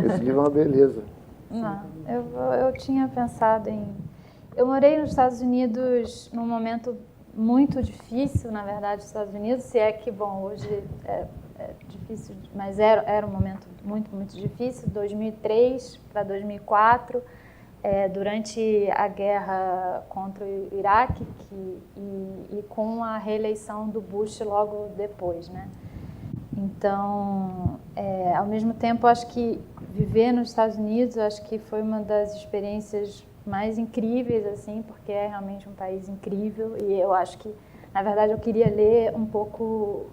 Esse livro é uma beleza. Não, eu tinha pensado em... Eu morei nos Estados Unidos num momento muito difícil, na verdade, nos Estados Unidos, se é que, bom, hoje é difícil, mas era um momento muito difícil, 2003 para 2004, durante a guerra contra o Iraque e com a reeleição do Bush logo depois, né? Então, ao mesmo tempo, acho que viver nos Estados Unidos, acho que foi uma das experiências mais incríveis, assim, porque é realmente um país incrível e eu acho que, na verdade, eu queria ler um pouco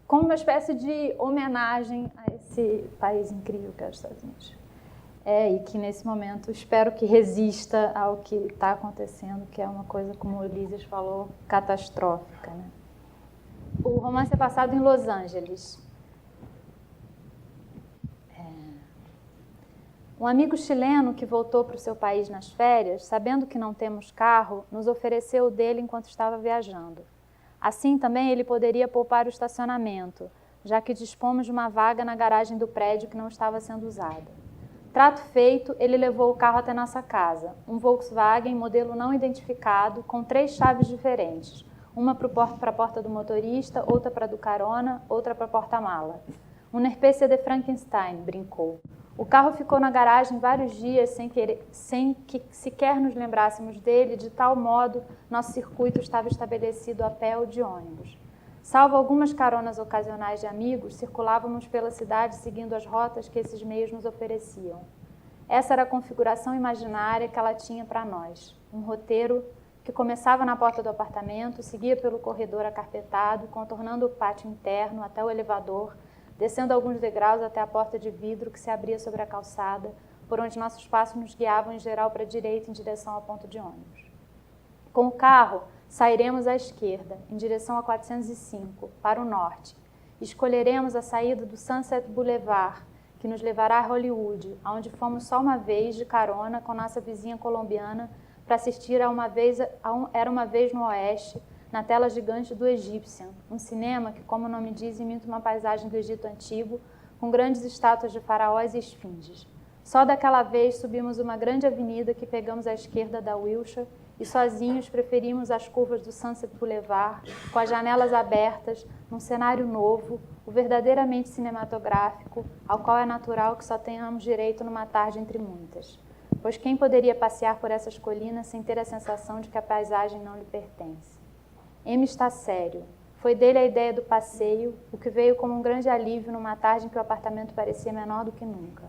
como uma espécie de homenagem a esse país incrível que é os Estados Unidos. E que nesse momento espero que resista ao que está acontecendo, que é uma coisa, como o Ulisses falou, catastrófica, né? O romance é passado em Los Angeles. Um amigo chileno que voltou para o seu país nas férias, sabendo que não temos carro, nos ofereceu o dele enquanto estava viajando. Assim também ele poderia poupar o estacionamento, já que dispomos de uma vaga na garagem do prédio que não estava sendo usada. Trato feito, ele levou o carro até nossa casa, um Volkswagen modelo não identificado, com 3 chaves diferentes, uma para a porta do motorista, outra para a do carona, outra para a porta-mala. Um Nerpêcia de Frankenstein, brincou. O carro ficou na garagem vários dias sem que sequer nos lembrássemos dele, de tal modo nosso circuito estava estabelecido a pé ou de ônibus. Salvo algumas caronas ocasionais de amigos, circulávamos pela cidade seguindo as rotas que esses meios nos ofereciam. Essa era a configuração imaginária que ela tinha para nós. Um roteiro que começava na porta do apartamento, seguia pelo corredor acarpetado, contornando o pátio interno até o elevador, descendo alguns degraus até a porta de vidro que se abria sobre a calçada, por onde nossos passos nos guiavam em geral para a direita em direção ao ponto de ônibus. Com o carro, sairemos à esquerda, em direção a 405, para o norte. Escolheremos a saída do Sunset Boulevard, que nos levará a Hollywood, onde fomos só uma vez de carona com nossa vizinha colombiana para assistir Era uma Vez no Oeste, na tela gigante do Egyptian, um cinema que, como o nome diz, imita uma paisagem do Egito Antigo, com grandes estátuas de faraós e esfinges. Só daquela vez subimos uma grande avenida que pegamos à esquerda da Wilshire e sozinhos preferimos as curvas do Sunset Boulevard, com as janelas abertas, num cenário novo, o verdadeiramente cinematográfico, ao qual é natural que só tenhamos direito numa tarde entre muitas. Pois quem poderia passear por essas colinas sem ter a sensação de que a paisagem não lhe pertence? M está sério. Foi dele a ideia do passeio, o que veio como um grande alívio numa tarde em que o apartamento parecia menor do que nunca.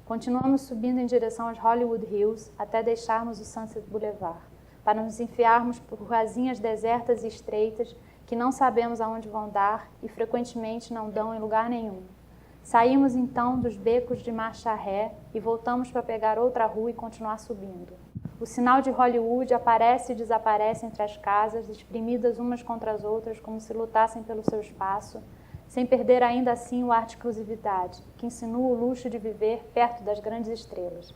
Continuamos subindo em direção aos Hollywood Hills até deixarmos o Sunset Boulevard, para nos enfiarmos por ruazinhas desertas e estreitas que não sabemos aonde vão dar e frequentemente não dão em lugar nenhum. Saímos então dos becos de marcha ré e voltamos para pegar outra rua e continuar subindo. O sinal de Hollywood aparece e desaparece entre as casas, espremidas umas contra as outras como se lutassem pelo seu espaço, sem perder ainda assim o ar de exclusividade, que insinua o luxo de viver perto das grandes estrelas.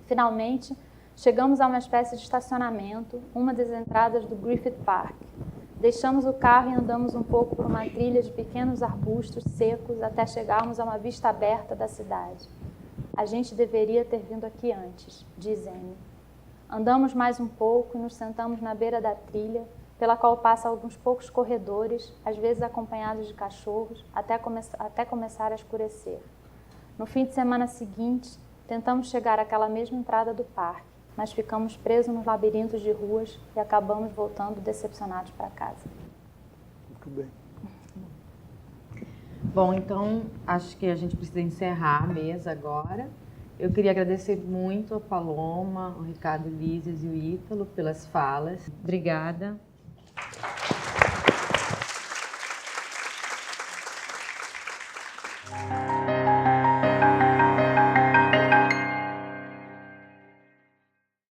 Finalmente, chegamos a uma espécie de estacionamento, uma das entradas do Griffith Park. Deixamos o carro e andamos um pouco por uma trilha de pequenos arbustos secos até chegarmos a uma vista aberta da cidade. A gente deveria ter vindo aqui antes, diz Amy. Andamos mais um pouco e nos sentamos na beira da trilha, pela qual passam alguns poucos corredores, às vezes acompanhados de cachorros, até começar a escurecer. No fim de semana seguinte, tentamos chegar àquela mesma entrada do parque, mas ficamos presos nos labirintos de ruas e acabamos voltando decepcionados para casa. Muito bem. Bom, então acho que a gente precisa encerrar a mesa agora. Eu queria agradecer muito a Paloma, o Ricardo Lises e o Ítalo pelas falas. Obrigada.